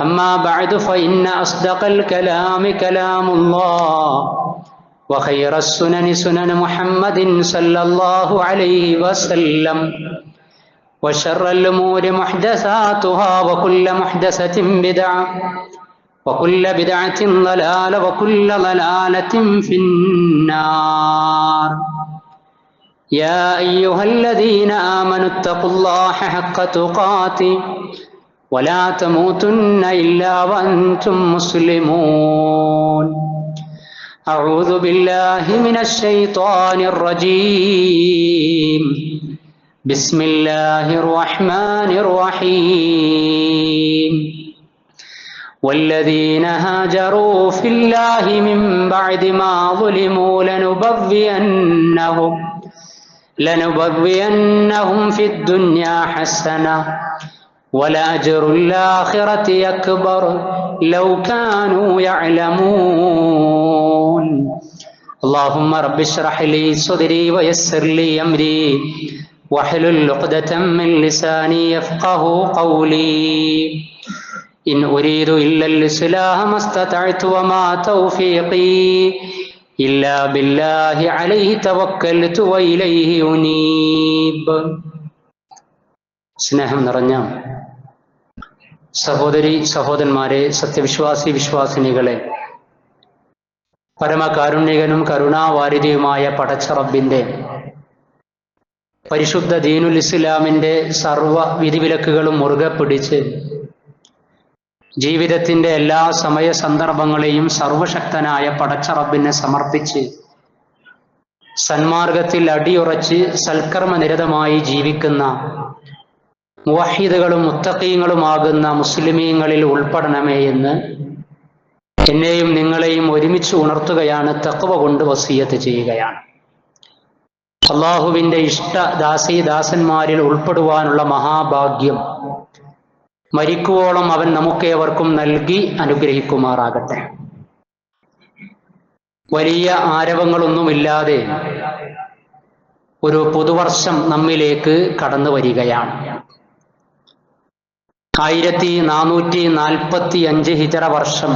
أما بعد فإن أصدق الكلام كلام الله وخير السنن سنن محمد صلى الله عليه وسلم وشر الأمور محدثاتها وكل محدثة بدعة وكل بدعة ضلالة وكل ضلالة في النار. يا أيها الذين آمنوا اتقوا الله حق تقاته ولا تموتن إلا وأنتم مسلمون. أعوذ بالله من الشيطان الرجيم. بسم الله الرحمن الرحيم. والذين هاجروا في الله من بعد ما ظلموا لنبوئنهم في الدنيا حسنة ولأجر الآخرة أكبر لو كانوا يعلمون. اللهم رب اشرح لي صدري ويسر لي أمري واحلل عقدة من لساني يفقه قولي. إن أريد إلا الإصلاح ما استطعت وما توفيقي إلا بالله عليه توكلت وإليه أنيب. സ്നേഹം നിറഞ്ഞ സഹോദരി സഹോദരന്മാരെ, സത്യവിശ്വാസി വിശ്വാസിനികളെ, പരമകാരുണ്യകനും കരുണാവാരിധിയുമായ പടച്ച റബ്ബിന്റെ പരിശുദ്ധ ദീനുൽ ഇസ്ലാമിന്റെ സർവ വിധിവിലക്കുകളും മുറുകെ പിടിച്ച് ജീവിതത്തിന്റെ എല്ലാ സമയ സന്ദർഭങ്ങളെയും സർവശക്തനായ പടച്ച റബ്ബിനെ സമർപ്പിച്ച് സന്മാർഗത്തിൽ അടിയുറച്ച് സൽക്കർമ്മനിരതമായി ജീവിക്കുന്ന മുവഹിദുകളും മുത്തഖീങ്ങളുമാകുന്ന മുസ്ലിമീങ്ങളിൽ ഉൾപ്പെടണമേ എന്ന് എന്നെയും നിങ്ങളെയും ഒരുമിച്ച് ഉണർത്തുകയാണ്, തഖ്വ കൊണ്ട് വസിയത്ത് ചെയ്യുകയാണ്. അള്ളാഹുവിന്റെ ഇഷ്ട ദാസന്മാരിൽ ഉൾപ്പെടുവാനുള്ള മഹാഭാഗ്യം മരിക്കുവോളം അവൻ നമുക്കേവർക്കും നൽകി അനുഗ്രഹിക്കുമാറാകട്ടെ. വലിയ ആരവങ്ങളൊന്നുമില്ലാതെ ഒരു പുതുവർഷം നമ്മിലേക്ക് കടന്നു വരികയാണ്. 1445 ഹിജറ വർഷം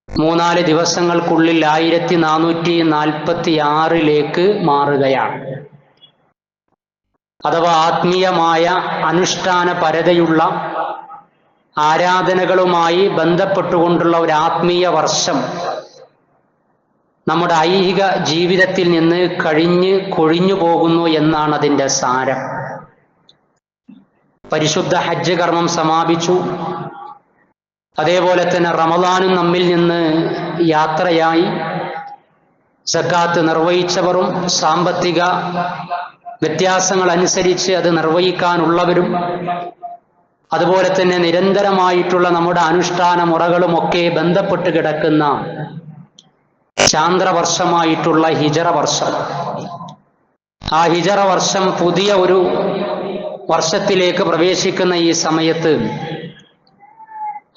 3-4 ദിവസങ്ങൾക്കുള്ളിൽ 1446 മാറുകയാണ്. അഥവാ ആത്മീയമായ അനുഷ്ഠാന പരതയുള്ള ആരാധനകളുമായി ബന്ധപ്പെട്ടുകൊണ്ടുള്ള ഒരു ആത്മീയ വർഷം നമ്മുടെ ഐഹിക ജീവിതത്തിൽ നിന്ന് കൊഴിഞ്ഞു പോകുന്നു എന്നാണ് അതിൻ്റെ സാരം. പരിശുദ്ധ ഹജ്ജ് കർമ്മം സമാപിച്ചു. അതേപോലെ തന്നെ റമദാനും നമ്മിൽ നിന്ന് യാത്രയായി. സക്കാത്ത് നിർവഹിച്ചവരും സാമ്പത്തിക വ്യത്യാസങ്ങൾ അനുസരിച്ച് അത് നിർവഹിക്കാനുള്ളവരും അതുപോലെ തന്നെ നിരന്തരമായിട്ടുള്ള നമ്മുടെ അനുഷ്ഠാന മുറകളുമൊക്കെ ബന്ധപ്പെട്ട് കിടക്കുന്ന ചാന്ദ്രവർഷമായിട്ടുള്ള ഹിജറ വർഷം. ആ ഹിജറ വർഷം പുതിയ ഒരു വർഷത്തിലേക്ക് പ്രവേശിക്കുന്ന ഈ സമയത്ത്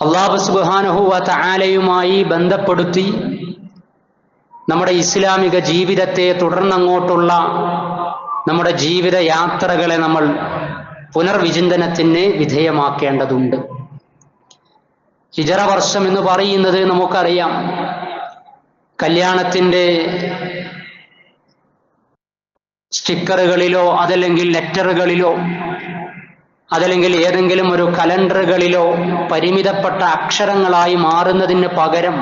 അല്ലാഹു സുബ്ഹാനഹു വ തആലയുമായി ബന്ധപ്പെടുത്തി നമ്മുടെ ഇസ്ലാമിക ജീവിതത്തെ തുടർന്നങ്ങോട്ടുള്ള നമ്മുടെ ജീവിത യാത്രകളെ നമ്മൾ പുനർവിചിന്തനത്തിന് വിധേയമാക്കേണ്ടതുണ്ട്. ഹിജറ വർഷം എന്ന് പറയുന്നത് നമുക്കറിയാം, കല്യാണത്തിൻ്റെ സ്റ്റിക്കറുകളിലോ അതല്ലെങ്കിൽ ലെറ്ററുകളിലോ അതല്ലെങ്കിൽ ഏതെങ്കിലും ഒരു കലണ്ടറുകളിലോ പരിമിതപ്പെട്ട അക്ഷരങ്ങളായി മാറുന്നതിന് പകരം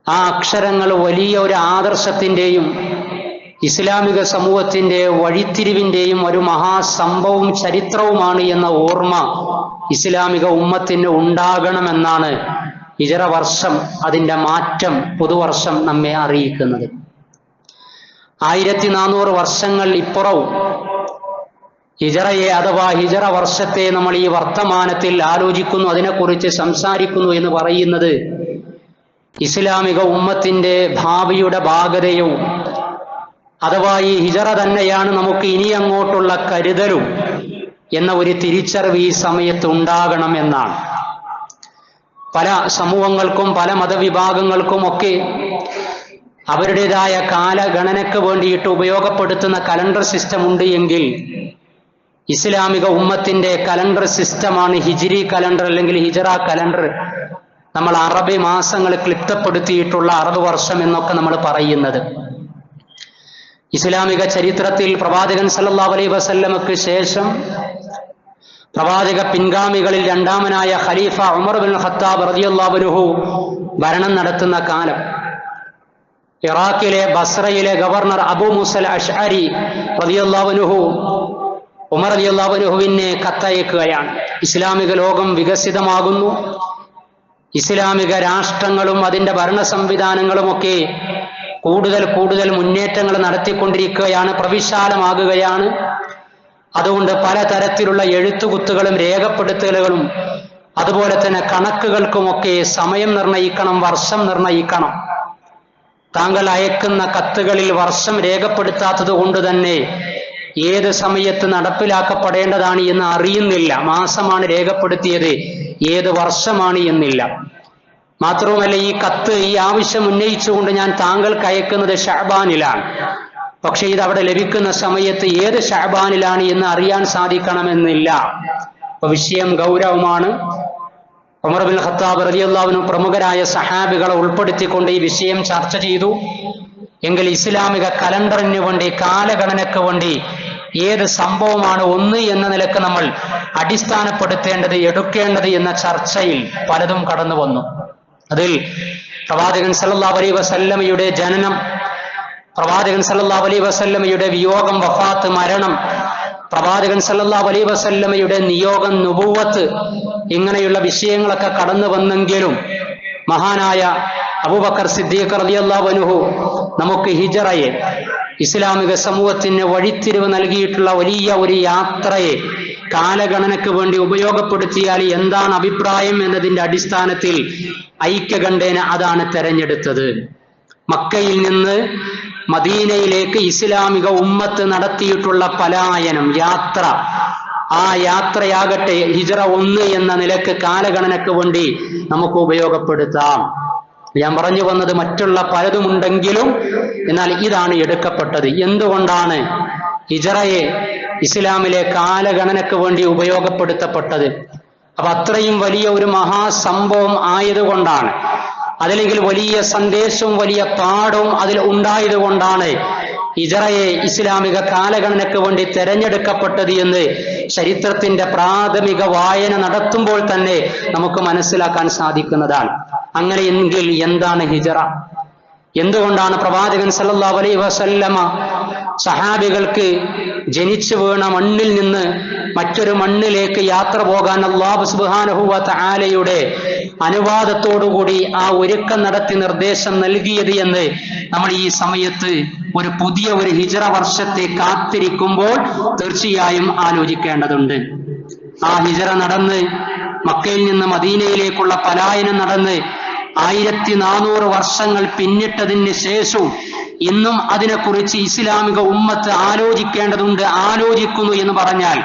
ആ അക്ഷരങ്ങൾ വലിയ ഒരു ആദർശത്തിൻ്റെയും ഇസ്ലാമിക സമൂഹത്തിൻ്റെ വഴിത്തിരിവിൻ്റെയും ഒരു മഹാസംഭവവും ചരിത്രവുമാണ് എന്ന ഓർമ്മ ഇസ്ലാമിക ഉമ്മത്തിന് ഉണ്ടാകണമെന്നാണ് ഹിജറ വർഷം, അതിൻ്റെ മാറ്റം പുതുവർഷം നമ്മെ അറിയിക്കുന്നത്. 1400 വർഷങ്ങൾ ഇപ്പുറവും ഹിജറയെ അഥവാ ഹിജറ വർഷത്തെ നമ്മൾ ഈ വർത്തമാനത്തിൽ ആലോചിക്കുന്നു, അതിനെക്കുറിച്ച് സംസാരിക്കുന്നു എന്ന് പറയുന്നത് ഇസ്ലാമിക ഉമ്മത്തിന്റെ ഭാവിയുടെ ഭാഗതയും അഥവാ ഈ ഹിജറ തന്നെയാണ് നമുക്ക് ഇനി അങ്ങോട്ടുള്ള കരുതലും എന്ന ഒരു തിരിച്ചറിവ് ഈ സമയത്ത് ഉണ്ടാകണം എന്നാണ്. പല സമൂഹങ്ങൾക്കും പല മതവിഭാഗങ്ങൾക്കും ഒക്കെ അവരുടേതായ കാലഗണനയ്ക്ക് വേണ്ടിയിട്ട് ഉപയോഗപ്പെടുത്തുന്ന കലണ്ടർ സിസ്റ്റം ഉണ്ട് എങ്കിൽ ഇസ്ലാമിക ഉമ്മത്തിന്റെ കലണ്ടർ സിസ്റ്റമാണ് ഹിജ്രി കലണ്ടർ അല്ലെങ്കിൽ ഹിജറ കലണ്ടർ. നമ്മൾ അറബി മാസങ്ങൾ ക്ലിപ്തപ്പെടുത്തിയിട്ടുള്ള 60 വർഷം എന്നൊക്കെ നമ്മൾ പറയുന്നത്. ഇസ്ലാമിക ചരിത്രത്തിൽ പ്രവാചകൻ സല്ലല്ലാഹു അലൈഹി വസല്ലമക്ക് ശേഷം പ്രവാചക പിൻഗാമികളിൽ രണ്ടാമനായ ഖലീഫ ഉമർ ബിൻ ഖത്താബ് റളിയല്ലാഹു അൻഹു ഭരണം നടത്തുന്ന കാലം, ഇറാഖിലെ ബസ്രയിലെ ഗവർണർ അബൂ മൂസൽ അശ്അരി റളിയല്ലാഹു അൻഹു ഉമർ റളിയല്ലാഹു അൻഹുവിനെ കത്തയക്കുകയാണ്. ഇസ്ലാമിക ലോകം വികസിതമാകുന്നു, ഇസ്ലാമിക രാഷ്ട്രങ്ങളും അതിൻ്റെ ഭരണ സംവിധാനങ്ങളുമൊക്കെ കൂടുതൽ മുന്നേറ്റങ്ങൾ നടത്തിക്കൊണ്ടിരിക്കുകയാണ്, പ്രവിശാലമാകുകയാണ്. അതുകൊണ്ട് പലതരത്തിലുള്ള എഴുത്തുകുത്തുകളും രേഖപ്പെടുത്തലുകളും അതുപോലെ തന്നെ കണക്കുകൾക്കുമൊക്കെ സമയം നിർണയിക്കണം, വർഷം നിർണയിക്കണം. താങ്കൾ അയക്കുന്ന കത്തുകളിൽ വർഷം രേഖപ്പെടുത്താത്തത് കൊണ്ട് തന്നെ ഏത് സമയത്ത് നടപ്പിലാക്കപ്പെടേണ്ടതാണ് എന്ന് അറിയുന്നില്ല. മാസമാണ് രേഖപ്പെടുത്തിയത്, ഏത് വർഷമാണ് എന്നില്ല. മാത്രവുമല്ല, ഈ കത്ത്, ഈ ആവശ്യം ഉന്നയിച്ചുകൊണ്ട് ഞാൻ താങ്കൾക്ക് അയക്കുന്നത് ഷഅബാനിലാണ്, പക്ഷെ ഇത് അവിടെ ലഭിക്കുന്ന സമയത്ത് ഏത് ഷഅബാനിലാണ് എന്ന് അറിയാൻ സാധിക്കണമെന്നില്ല. അപ്പൊ വിഷയം ഗൗരവമാണ്. ഉമർ ബിൻ ഖത്താബ് റളിയല്ലാഹു അൻഹു പ്രമുഖരായ സഹാബികളെ ഉൾപ്പെടുത്തിക്കൊണ്ട് ഈ വിഷയം ചർച്ച ചെയ്തു. എങ്കിൽ ഇസ്ലാമിക കലണ്ടറിന് വേണ്ടി, കാലഗണനയ്ക്ക് വേണ്ടി ഏത് സംഭവമാണ് ഒന്ന് എന്ന നിലക്ക് നമ്മൾ അടിസ്ഥാനപ്പെടുത്തേണ്ടത്, എടുക്കേണ്ടത് എന്ന ചർച്ചയിൽ പലതും കടന്നു വന്നു. അതിൽ പ്രവാചകൻ സല്ലല്ലാഹു അലൈഹി വസല്ലമയുടെ ജനനം, പ്രവാചകൻ സല്ലല്ലാഹു അലൈഹി വസല്ലമയുടെ വിയോഗം, വഫാത്ത്, മരണം, പ്രവാചകൻ സല്ലല്ലാഹു അലൈഹി വസല്ലമയുടെ നിയോഗം, നുബുവത്ത്, ഇങ്ങനെയുള്ള വിഷയങ്ങളൊക്കെ കടന്നു വന്നെങ്കിലും മഹാനായ അബൂബക്കർ സിദ്ദീഖ് റളിയല്ലാഹു അൻഹു നമുക്ക് ഹിജറയെ, ഇസ്ലാമിക സമൂഹത്തിന് വഴിത്തിരിവ് നൽകിയിട്ടുള്ള വലിയ ഒരു യാത്രയെ കാലഗണനയ്ക്ക് വേണ്ടി ഉപയോഗപ്പെടുത്തിയാൽ എന്താണ് അഭിപ്രായം എന്നതിൻ്റെ അടിസ്ഥാനത്തിൽ ഐക്യകണ്ഠേന അതാണ് തെരഞ്ഞെടുത്തത്. മക്കയിൽ നിന്ന് മദീനയിലേക്ക് ഇസ്ലാമിക ഉമ്മത്ത് നടത്തിയിട്ടുള്ള പലായനം, യാത്ര, ആ യാത്രയാകട്ടെ ഹിജറ 1 എന്ന നിലക്ക് കാലഗണനയ്ക്ക് വേണ്ടി നമുക്ക് ഉപയോഗപ്പെടുത്താം. ഞാൻ പറഞ്ഞു വന്നത് മറ്റുള്ള പലതുമുണ്ടെങ്കിലും എന്നാൽ ഇതാണ് എടുക്കപ്പെട്ടത്. എന്തുകൊണ്ടാണ് ഹിജറയെ ഇസ്ലാമിലെ കാലഗണനയ്ക്ക് വേണ്ടി ഉപയോഗപ്പെടുത്തപ്പെട്ടത്? അപ്പൊ അത്രയും വലിയ ഒരു മഹാസംഭവം ആയതുകൊണ്ടാണ്, അതല്ലെങ്കിൽ വലിയ സന്ദേശവും വലിയ പാഠവും അതിൽ ഉണ്ടായതുകൊണ്ടാണ് ഹിജറയെ ഇസ്ലാമിക കാലഗണനയ്ക്ക് വേണ്ടി തെരഞ്ഞെടുക്കപ്പെട്ടത് എന്ന് ചരിത്രത്തിന്റെ പ്രാഥമിക വായന നടത്തുമ്പോൾ തന്നെ നമുക്ക് മനസ്സിലാക്കാൻ സാധിക്കുന്നതാണ്. അങ്ങനെയെങ്കിൽ എന്താണ് ഹിജറ? എന്തുകൊണ്ടാണ് പ്രവാചകൻ സല്ലല്ലാഹു അലൈഹി വസല്ലമ സഹാബികൾക്ക് ജനിച്ചു വീണ മണ്ണിൽ നിന്ന് മറ്റൊരു മണ്ണിലേക്ക് യാത്ര പോകാൻ അല്ലാഹു സുബ്ഹാനഹു വ തആലയുടെ അനുവാദത്തോടുകൂടി ആ ഒരുക്കം നടത്തി നിർദ്ദേശം നൽകിയത് എന്ന് നമ്മൾ ഈ സമയത്ത് ഒരു പുതിയ ഒരു ഹിജറ വർഷത്തെ കാത്തിരിക്കുമ്പോൾ തീർച്ചയായും ആലോചിക്കേണ്ടതുണ്ട്. ആ ഹിജറ നടന്ന് മക്കയിൽ നിന്ന് മദീനയിലേക്കുള്ള പലായനം നടന്ന് 1400 വർഷങ്ങൾ പിന്നിട്ടതിന് ശേഷവും ഇന്നും അതിനെക്കുറിച്ച് ഇസ്ലാമിക ഉമ്മത്ത് ആലോചിക്കേണ്ടതുണ്ട്, ആലോചിക്കുന്നു എന്ന് പറഞ്ഞാൽ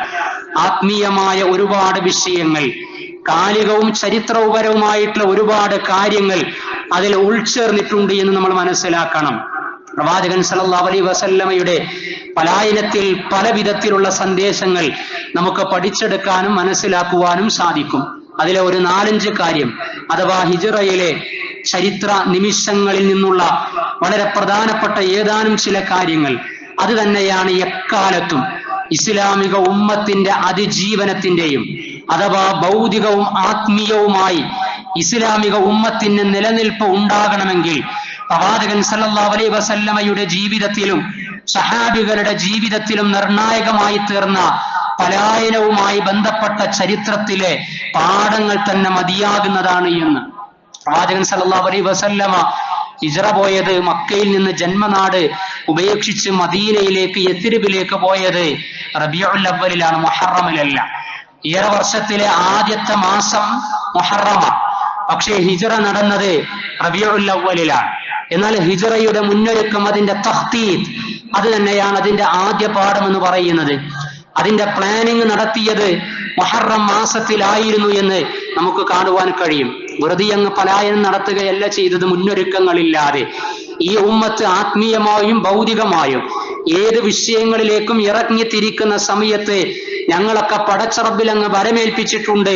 ആത്മീയമായ ഒരുപാട് വിഷയങ്ങൾ, കാലികവും ചരിത്രപരവുമായിട്ടുള്ള ഒരുപാട് കാര്യങ്ങൾ അതിൽ ഉൾച്ചേർന്നിട്ടുണ്ട് എന്ന് നമ്മൾ മനസ്സിലാക്കണം. പ്രവാചകൻ സല്ലല്ലാഹു അലൈഹി വസല്ലമയുടെ പലായനത്തിൽ പല വിധത്തിലുള്ള സന്ദേശങ്ങൾ നമുക്ക് പഠിച്ചെടുക്കാനും മനസ്സിലാക്കുവാനും സാധിക്കും. അതിലെ ഒരു 4-5 കാര്യം അഥവാ ഹിജറയിലെ ചരിത്ര നിമിഷങ്ങളിൽ നിന്നുള്ള വളരെ പ്രധാനപ്പെട്ട ഏതാനും ചില കാര്യങ്ങൾ, അത് തന്നെയാണ് എക്കാലത്തും ഇസ്ലാമിക ഉമ്മത്തിന്റെ അതിജീവനത്തിന്റെയും അഥവാ ഭൗതികവും ആത്മീയവുമായി ഇസ്ലാമിക ഉമ്മത്തിന് നിലനിൽപ്പ് ഉണ്ടാകണമെങ്കിൽ പ്രവാചകൻ സല്ലല്ലാഹു അലൈഹി വസല്ലമയുടെ ജീവിതത്തിലും സഹാബികളുടെ ജീവിതത്തിലും നിർണായകമായി തീർന്ന പലായനവുമായി ബന്ധപ്പെട്ട ചരിത്രത്തിലെ പാഠങ്ങൾ തന്നെ മതിയാകുന്നതാണ് എന്ന്. പ്രവാചകൻ സല്ലല്ലാഹു അലൈഹി വസല്ലമ ഹിജ്റ പോയത് മക്കയിൽ നിന്ന് ജന്മനാട് ഉപേക്ഷിച്ച് മദീനയിലേക്ക് യത്രിബിലേക്ക് പോയത് റബീഉൽ അവ്വലിലാണ്, മുഹറമിലല്ല. ഈ വർഷത്തിലെ ആദ്യത്തെ മാസം മുഹറമാണ്, പക്ഷേ ഹിജ്റ നടന്നത് റബീഉൽ അവ്വലിലാണ്. എന്നാൽ ഹിജ്റയുടെ മുന്നൊരുക്കം, അതിന്റെ തഖ്തീത്, അത് തന്നെയാണ് അതിന്റെ ആദ്യ പാഠം എന്ന് പറയുന്നത്. അതിന്റെ പ്ലാനിങ് നടത്തിയത് മുഹറം മാസത്തിലായിരുന്നു എന്ന് നമുക്ക് കാണുവാൻ കഴിയും. വെറുതെ അങ്ങ് പലായനം നടത്തുകയല്ല ചെയ്തത്, മുന്നൊരുക്കങ്ങളില്ലാതെ. ഈ ഉമ്മത്ത് ആത്മീയമായും ഭൗതികമായും ഏത് വിഷയങ്ങളിലേക്കും ഇറങ്ങിത്തിരിക്കുന്ന സമയത്ത് ഞങ്ങളൊക്കെ പടച്ചറബിൽ അങ്ങ് വരമേൽപ്പിച്ചിട്ടുണ്ട്,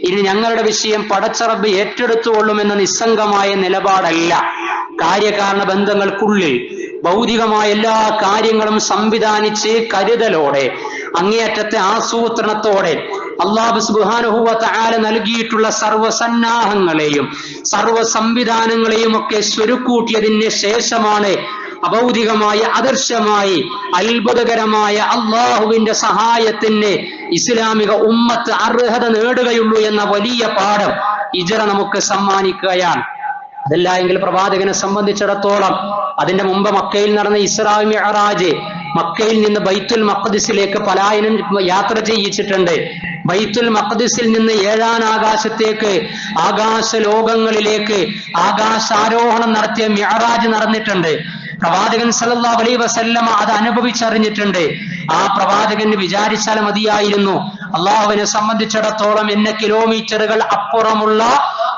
ഇനി ഞങ്ങളുടെ വിഷയം പടച്ചറബ് ഏറ്റെടുത്തുകൊള്ളുമെന്ന നിസ്സംഗമായ നിലപാടല്ല. കാര്യകാരണ ബന്ധങ്ങൾക്കുള്ളിൽ ഭൗതികമായ എല്ലാ കാര്യങ്ങളും സംവിധാനിച്ച് കരുതലോടെ അങ്ങേയറ്റത്തെ ആസൂത്രണത്തോടെ അല്ലാഹു സുബ്ഹാനഹു വ തആല നൽകിയിട്ടുള്ള സർവ്വസന്നാഹങ്ങളെയും സർവ്വ സംവിധാനങ്ങളെയും ഒക്കെ സ്വരുക്കൂട്ടിയതിന് ശേഷമാണ് അഭൗതികമായി അദൃശ്യമായി അത്ഭുതകരമായ അള്ളാഹുവിന്റെ സഹായത്തിന് ഇസ്ലാമിക ഉമ്മത്ത് അർഹത നേടുകയുള്ളൂ എന്ന വലിയ പാഠം ഹിജ്റ നമുക്ക് സമ്മാനിക്കുകയാണ്. അതല്ല എങ്കിൽ പ്രവാചകനെ സംബന്ധിച്ചിടത്തോളം അതിന്റെ മുമ്പ് മക്കയിൽ നടന്ന ഇസ്രാ മിഅ്റാജ്, മക്കയിൽ നിന്ന് ബൈത്തുൽ മഖ്ദിസിലേക്ക് പലായനം യാത്ര ചെയ്യിച്ചിട്ടുണ്ട്. ബൈത്തുൽ മഖ്ദിസിൽ നിന്ന് 7ാം ആകാശത്തേക്ക്, ആകാശ ലോകങ്ങളിലേക്ക് ആകാശാരോഹണം നടത്തിയ മിഅ്റാജ് നടന്നിട്ടുണ്ട്. പ്രവാചകൻ സല്ലല്ലാഹു അലൈഹി വസല്ലമ അത് അനുഭവിച്ചറിഞ്ഞിട്ടുണ്ട്. ആ പ്രവാചകന് വിചാരിച്ചാൽ മതിയായിരുന്നു, അള്ളാഹുവിനെ സംബന്ധിച്ചിടത്തോളം എന്നെ കിലോമീറ്ററുകൾ അപ്പുറമുള്ള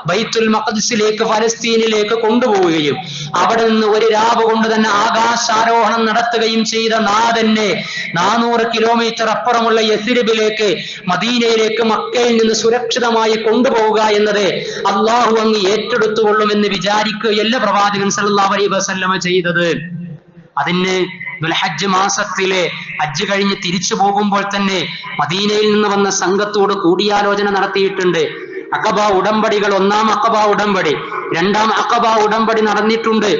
ബൈത്തുൽ മഖ്ദിസിലേക്ക്, ഫലസ്തീനിലേക്ക് കൊണ്ടുപോവുകയും അവിടെ നിന്ന് ഒരു രാവ് കൊണ്ട് തന്നെ ആകാശാരോഹണം നടത്തുകയും ചെയ്ത നാഥനെ 400 കിലോമീറ്റർ അപ്പുറമുള്ള യസ്രിബിലേക്ക്, മദീനയിലേക്ക്, മക്കയിൽ നിന്ന് സുരക്ഷിതമായി കൊണ്ടുപോവുക എന്നത് അള്ളാഹു അങ്ങ് ഏറ്റെടുത്തുകൊള്ളുമെന്ന് വിചാരിക്കുകയല്ല പ്രവാചകൻ സല്ലല്ലാഹു അലൈഹി വസല്ലമ ചെയ്തത്. അതിന് ദുൽഹജ്ജ് മാസത്തിലെ ഹജ്ജ് കഴിഞ്ഞ് തിരിച്ചു പോകുമ്പോൾ തന്നെ മദീനയിൽ നിന്ന് വന്ന സംഘത്തോട് കൂടിയാലോചന നടത്തിയിട്ടുണ്ട്. അഖബ ഉടമ്പടികൾ, 1ാം അഖബ ഉടമ്പടി, 2ാം അഖബ ഉടമ്പടി നടന്നിട്ടുണ്ട്.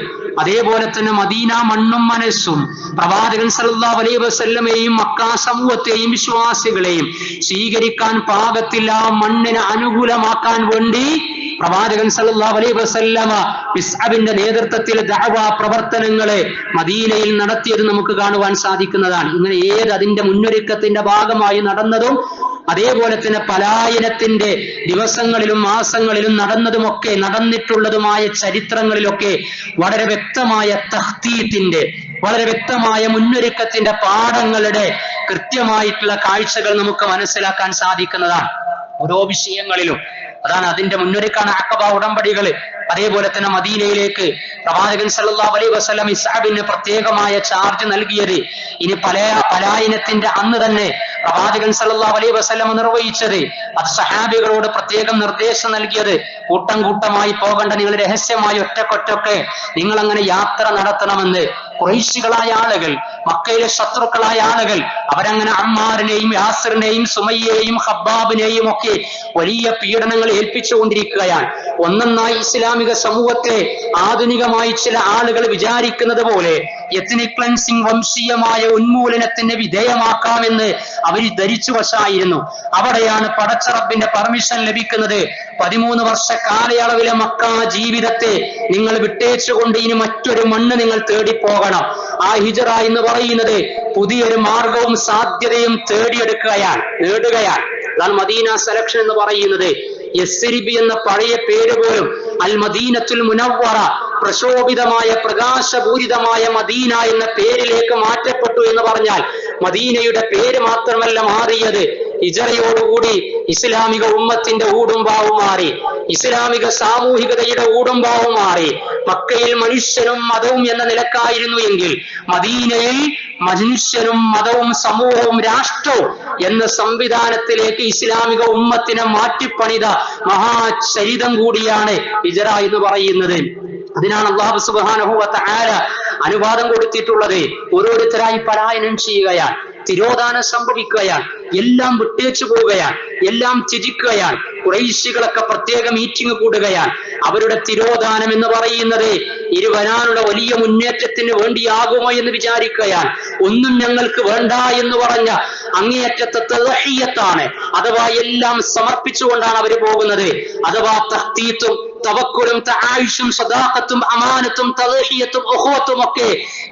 അതേപോലെ തന്നെ മദീന മണ്ണും മനസ്സും പ്രവാചകൻ സല്ലല്ലാഹു അലൈഹി വസല്ലമയെയും മക്ക സമൂഹത്തെയും വിശ്വാസികളെയും സ്വീകരിക്കാൻ പാകത്തിൽ ആ മണ്ണിനെ അനുകൂലമാക്കാൻ വേണ്ടി പ്രവാചകൻ സല്ലല്ലാഹു അലൈഹി വസല്ലമ മിസ്അബിന്റെ നേതൃത്വത്തിൽ ദഅവ പ്രവർത്തനങ്ങളെ മദീനയിൽ നടത്തിയത് നമുക്ക് കാണുവാൻ സാധിക്കുന്നതാണ്. ഇങ്ങനെ അതിന്റെ മുന്നൊരുക്കത്തിന്റെ ഭാഗമായി നടന്നതും അതേപോലെ തന്നെ പലായനത്തിന്റെ ദിവസങ്ങളിലും മാസങ്ങളിലും നടന്നതുമൊക്കെ, നടന്നിട്ടുള്ളതുമായ ചരിത്രങ്ങളിലൊക്കെ വളരെ വ്യക്തമായ തഖ്തീത്തിന്റെ, വളരെ വ്യക്തമായ മുന്നൊരുക്കത്തിന്റെ പാഠങ്ങളുടെ കൃത്യമായിട്ടുള്ള കാഴ്ചകൾ നമുക്ക് മനസ്സിലാക്കാൻ സാധിക്കുന്നതാണ് ഓരോ വിഷയങ്ങളിലും. അതാണ് അതിന്റെ മുന്നൊരുക്കാണ് അഖബ ഉടമ്പടികൾ. അതേപോലെ തന്നെ മദീനയിലേക്ക് പ്രവാചകൻ സല്ലല്ലാഹു അലൈഹി വസല്ലം ഇസ്ഹാബിന് പ്രത്യേകമായ ചാർജ് നൽകിയത്, ഇനി പലായനത്തിന്റെ അന്ന് തന്നെ പ്രവാചകൻ സല്ലല്ലാഹു അലൈഹി വസല്ലം നിർവഹിച്ചത്, അത് സഹാബികളോട് പ്രത്യേകം നിർദ്ദേശം നൽകിയത്, കൂട്ടം കൂട്ടമായി പോകേണ്ട, നിങ്ങൾ രഹസ്യമായി ഒറ്റക്കൊറ്റൊക്കെ നിങ്ങൾ അങ്ങനെ യാത്ര നടത്തണമെന്ന്. ഖുറൈശികളായ ആളുകൾ, മക്കയിലെ ശത്രുക്കളായ ആളുകൾ, അവരങ്ങനെ അമ്മാറിനെയും യാസിറിനെയും സുമയ്യയെയും ഹബ്ബാബിനെയും ഒക്കെ വലിയ പീഡനങ്ങൾ ഏൽപ്പിച്ചുകൊണ്ടിരിക്കുകയാണ്. ഒന്നൊന്നായി ഇസ്ലാമിക സമൂഹത്തെ ആധുനികമായി ചില ആളുകൾ വിചാരിക്കുന്നത് പോലെ എത്നിക് ക്ലൻസിംഗ്, വംശീയമായ ഉന്മൂലനത്തിന് വിധേയമാക്കാമെന്ന് അവർ ധരിച്ചു വശായിരുന്നു. അവിടെയാണ് പടച്ചറബിന്റെ പെർമിഷൻ ലഭിക്കുന്നത്. 13 വർഷ കാലയളവിലെ മക്ക ജീവിതത്തെ നിങ്ങൾ വിട്ടേച്ചുകൊണ്ട് ഇനി മറ്റൊരു മണ്ണ് നിങ്ങൾ തേടിപ്പോകണം. ആ ഹിജ്റ എന്ന് പറയുന്നത് പുതിയൊരു മാർഗവും സാധ്യതയും നേടുകയാണ്. അതാണ് മദീന സെലക്ഷൻ എന്ന് പറയുന്നത്. യസ്രിബ് എന്ന പഴയ പേര് പോലും അൽ മദീനത്തുൽ മുനവ്വറ, പ്രശോഭിതമായ പ്രകാശപൂരിതമായ മദീന എന്ന പേരിലേക്ക് മാറ്റപ്പെട്ടു എന്ന് പറഞ്ഞാൽ മദീനയുടെ പേര് മാത്രമല്ല മാറിയത്, ഹിജ്റയോടുകൂടി ഇസ്ലാമിക ഉമ്മത്തിന്റെ ഊടുംപാവും മാറി, ഇസ്ലാമിക സാമൂഹികതയുടെ ഊടുംപാവും മാറി. മക്കയിൽ മനുഷ്യനും മതവും എന്ന നിലക്കായിരുന്നു എങ്കിൽ മദീനയിൽ മനുഷ്യനും മതവും സമൂഹവും രാഷ്ട്രവും എന്ന സംവിധാനത്തിലേക്ക് ഇസ്ലാമിക ഉമ്മത്തിനെ മാറ്റിപ്പണിത മഹാചരിതം കൂടിയാണ് ഹിജ്റ എന്ന് പറയുന്നത്. അതിനാണ് അല്ലാഹു സുബ്ഹാനഹു വ തആല അനുവാദം കൊടുത്തിട്ടുള്ളത്. ഓരോരുത്തരായി പലായനം ചെയ്യുകയാണ്, തിരോധാനം സംഭവിക്കുകയാണ്, എല്ലാം വിട്ടേച്ചു പോവുകയാണ്, എല്ലാം ത്യജിക്കുകയാണ്. ഖുറൈശികളൊക്കെ പ്രത്യേക മീറ്റിംഗ് കൂടുകയാണ്. അവരുടെ തിരോധാനം എന്ന് പറയുന്നത് ഇനി വരാനുള്ള വലിയ മുന്നേറ്റത്തിന് വേണ്ടിയാകുമോ എന്ന് വിചാരിക്കുകയാണ്. ഒന്നും ഞങ്ങൾക്ക് വേണ്ട എന്ന് പറഞ്ഞ അങ്ങേയറ്റത്തെ തദ്ഹിയത്താണ്, അഥവാ എല്ലാം സമർപ്പിച്ചുകൊണ്ടാണ് അവർ പോകുന്നത്. അഥവാ തഖ്തീത്തും തവക്കുലും തആയിഷും സദാഖത്തും അമാനത്തും തദ്ഹിയത്തും ഉഖ്വത്തും ഒക്കെ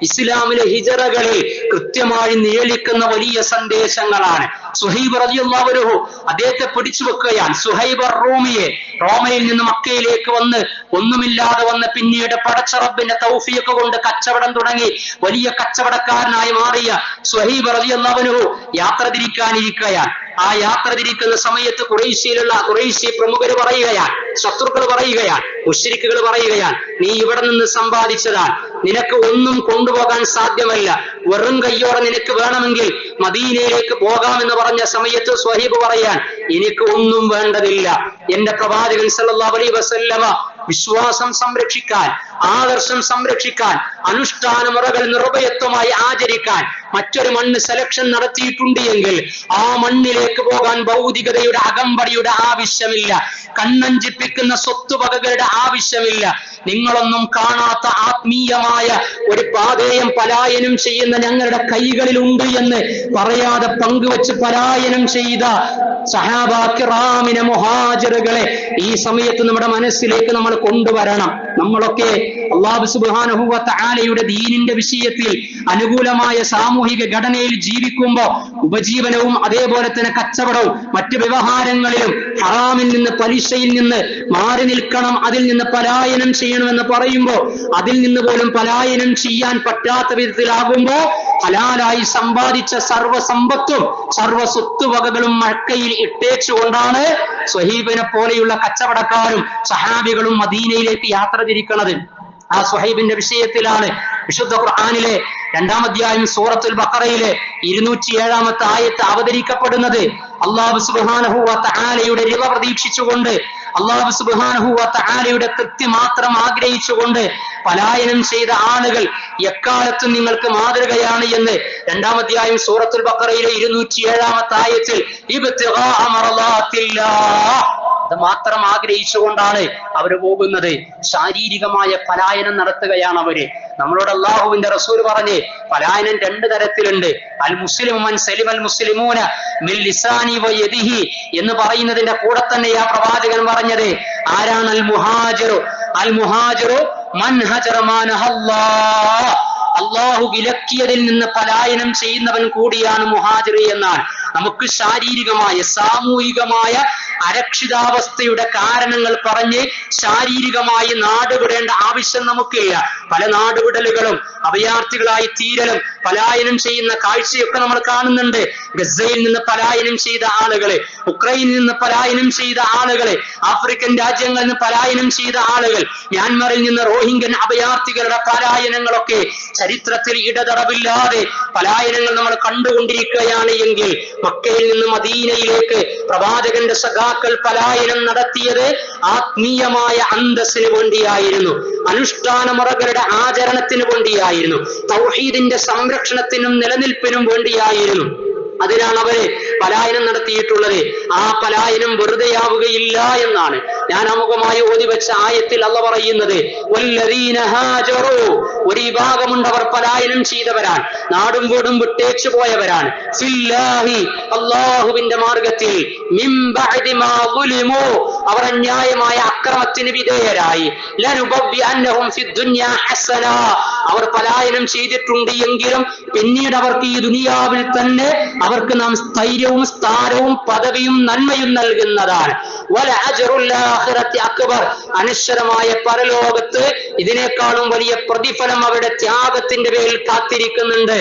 ഇസ്ലാമിലെ ഹിജ്റകളിൽ കൃത്യമായി നിഴലിക്കുന്ന വലിയ സന്ദേശങ്ങളാണ്. സുഹൈബ് റളിയല്ലാഹു അൻഹു അദ്ദേഹത്തെ പിടിച്ചു വെക്കുകയാണ്. സുഹൈബ് റൂമിയെ, റോമയിൽ നിന്ന് മക്കയിലേക്ക് വന്ന് ഒന്നുമില്ലാതെ വന്ന് പിന്നീട് പടച്ചറബിന്റെ തൗഫീഖ് കൊണ്ട് കച്ചവടം തുടങ്ങി വലിയ കച്ചവടക്കാരനായി മാറിയ സുഹൈബ് റളിയല്ലാഹു അൻഹു യാത്ര തിരിക്കാനിരിക്കുകയാണ്. ആ യാത്ര തിരിക്കുന്ന സമയത്ത് ഖുറൈശി പ്രമുഖര് പറയുകയാണ്, ശത്രുക്കൾ പറയുകയാണ്, മുശ്രിക്കുകൾ പറയുകയാണ്, നീ ഇവിടെ നിന്ന് സമ്പാദിച്ചതാണ്, നിനക്ക് ഒന്നും കൊണ്ടുപോകാൻ സാധ്യമല്ല, വെറും കയ്യോടെ നിനക്ക് വേണമെങ്കിൽ മദീനയിലേക്ക് പോകാമെന്ന് പറഞ്ഞ സമയത്ത് സ്വഹീബ് പറയാൻ എനിക്ക് ഒന്നും വേണ്ടതില്ല. എന്റെ പ്രവാചകൻ സല്ലല്ലാഹു അലൈഹി വസല്ലമ വിശ്വാസം സംരക്ഷിക്കാൻ, ആദർശം സംരക്ഷിക്കാൻ, അനുഷ്ഠാന മുറകൾ നിർഭയത്വമായി ആചരിക്കാൻ മറ്റൊരു മണ്ണ് സെലക്ഷൻ നടത്തിയിട്ടുണ്ട് എങ്കിൽ ആ മണ്ണിലേക്ക് പോകാൻ ഭൗതികതയുടെ അകമ്പടിയുടെ ആവശ്യമില്ല, കണ്ണഞ്ചിപ്പിക്കുന്ന സ്വത്തുവകകളുടെ ആവശ്യമില്ല. നിങ്ങളൊന്നും കാണാത്ത ആത്മീയമായ ഒരു പാതയം പലായനം ചെയ്യുന്ന ഞങ്ങളുടെ കൈകളിലുണ്ട് എന്ന് പറയാതെ പങ്കുവെച്ച് പലായനം ചെയ്ത സഹാബാ കിറാമിനെ, മുഹാജിറുകളെ ഈ സമയത്ത് നമ്മുടെ മനസ്സിലേക്ക് നമ്മൾ കൊണ്ടുവരണം. നമ്മളൊക്കെ അല്ലാഹു സുബ്ഹാനഹു വ തആലയുടെ ദീനിന്റെ വിഷയത്തിൽ അനുകൂലമായ സാമൂഹിക ഘടനയിൽ ജീവിക്കുമ്പോൾ ഉപജീവനവും അതേപോലെ തന്നെ കച്ചവടവും മറ്റു വ്യവഹാരങ്ങളിലും ഹറാമിൽ നിന്ന്, പലിശയിൽ നിന്ന് മാറി നിൽക്കണം, അതിൽ നിന്ന് പലായനം ചെയ്യണമെന്ന് പറയുമ്പോൾ അതിൽ നിന്ന് പോലും പലായനം ചെയ്യാൻ പറ്റാത്ത വിധത്തിലാകുമ്പോ ഹലാലായി സമ്പാദിച്ച സർവ്വസമ്പത്തും സർവ്വ സ്വത്തുവകകളും മക്കയിൽ ഇട്ടേച്ചുകൊണ്ടാണ് സ്വഹീബിനെ പോലെയുള്ള കച്ചവടക്കാരും സഹാബികളും മദീനയിലേക്ക് യാത്ര തിരിക്കുന്നത്. ആ സ്വഹൈബിന്റെ വിഷയത്തിലാണ് വിശുദ്ധ ഖുർആനിലെ 2-ാം അധ്യായം സൂറത്തുൽ ബഖറയിലെ 207-ാമത്തെ ആയത്ത് അവതരിക്കപ്പെടുന്നത്. അല്ലാഹു സുബ്ഹാനഹു വ തആലയുടെ റിള പ്രതീക്ഷിച്ചുകൊണ്ട്, അല്ലാഹു സുബ്ഹാനഹു വ തആലയുടെ തൃപ്തി മാത്രം ആഗ്രഹിച്ചുകൊണ്ട് പലായനം ചെയ്ത ആളുകൾ എക്കാലത്തും നിങ്ങൾക്ക് മാതൃകയാണ് എന്ന് 2-ാം അധ്യായം സൂറത്തുൽ ബഖറയിലെ 207-ാമത്തെ ആയത്തിൽ ഇബ്തിഗാഅ മർളാത്തില്ലാഹ്, അത് മാത്രം ആഗ്രഹിച്ചുകൊണ്ടാണ് അവര് പോകുന്നത്. ശാരീരികമായ പലായനം നടത്തുകയാണ് അവര്. നമ്മളോട് അല്ലാഹുവിന്റെ റസൂൽ പറഞ്ഞ് പലായനം 2 തരത്തിലുണ്ട്. അൽ മുസ്ലിമു മൻ സലിമൽ മുസ്ലിമൂന മിൻ ലിസാനി വ യദിഹി എന്ന് പറയുന്നതിന്റെ കൂടെ തന്നെ ആ പ്രവാചകൻ പറഞ്ഞത് ആരാണ്? അൽ മുഹാജിറു. അൽ മുഹാജിറു മൻ ഹജറ മാ നഹല്ലാഹ്, അല്ലാഹു വിലക്കിയതിൽ നിന്ന് പലായനം ചെയ്യുന്നവൻ കൂടിയാണ് മുഹാജിർ എന്നാണ്. നമുക്ക് ശാരീരികമായ സാമൂഹികമായ അരക്ഷിതാവസ്ഥയുടെ കാരണങ്ങൾ പറഞ്ഞ് ശാരീരികമായി നാടുവിടേണ്ട ആവശ്യം നമുക്കില്ല. പല നാടുവിടലുകളും അഭയാർത്ഥികളായി തീരലും പലായനം ചെയ്യുന്ന കാഴ്ചയൊക്കെ നമ്മൾ കാണുന്നുണ്ട്. ഗസയിൽ നിന്ന് പലായനം ചെയ്ത ആളുകളെ, ഉക്രൈനിൽ നിന്ന് പലായനം ചെയ്ത ആളുകളെ, ആഫ്രിക്കൻ രാജ്യങ്ങളിൽ നിന്ന് പലായനം ചെയ്ത ആളുകൾ, മ്യാൻമറിൽ നിന്ന് റോഹിംഗ്യൻ അഭയാർത്ഥികളുടെ പലായനങ്ങളൊക്കെ ചരിത്രത്തിൽ ഇടതടവില്ലാതെ പലായനങ്ങൾ നമ്മൾ കണ്ടുകൊണ്ടിരിക്കുകയാണ് എങ്കിൽ മക്കയിൽ നിന്ന് മദീനയിലേക്ക് പ്രവാചകന്റെ സഖാക്കൾ പലായനം നടത്തിയത് ആത്മീയമായ അന്തസ്സിന് വേണ്ടിയായിരുന്നു, അനുഷ്ഠാന മുറകളുടെ ആചരണത്തിന് വേണ്ടിയായിരുന്നു, തൗഹീദിന്റെ സംരക്ഷണത്തിനും നിലനിൽപ്പിനും വേണ്ടിയായിരുന്നു. അതിനാണ് അവര് പലായനം നടത്തിയിട്ടുള്ളത്. ആ പലായനം വെറുതെയാവുകയില്ല എന്നാണ് ഞാൻ അമുഖമായി ഓതിവെച്ച ആയത്തിൽ അല്ലാഹു പറയുന്നത്. വല്ലദീന ഹാജറു, ഒരു വിഭാഗമുണ്ട് അവർ പലായനം ചെയ്തവരാണ്, നാടും വീടും വിട്ടേച്ചു പോയവരാണ്. ഫില്ലാഹി, അല്ലാഹുവിന്റെ മാർഗത്തിൽ, മിൻ ബഅദി മാ ളുലിമു, അവർ അന്യായമായ അക്രമത്തിന് വിധേയരായി, ലനുബവ്വിഅന്നഹും ഫിദ്ദുനിയാ ഹസന, അവർ പലായനം ചെയ്തിട്ടുണ്ട് എങ്കിലും പിന്നീട് അവർക്ക് ഈ ദുനിയാവിൽ തന്നെ അവർക്ക് നാം സ്ഥൈര്യവും സ്ഥാനവും പദവിയും നന്മയും നൽകുന്നതാണ്. വലഅജ്റുൽ ആഖിറത്തി അക്ബർ, അനശ്വരമായ പരലോകത്ത് ഇതിനേക്കാളും വലിയ പ്രതിഫലം അവരുടെ ത്യാഗത്തിന്റെ പേരിൽ കാത്തിരിക്കുന്നുണ്ട്.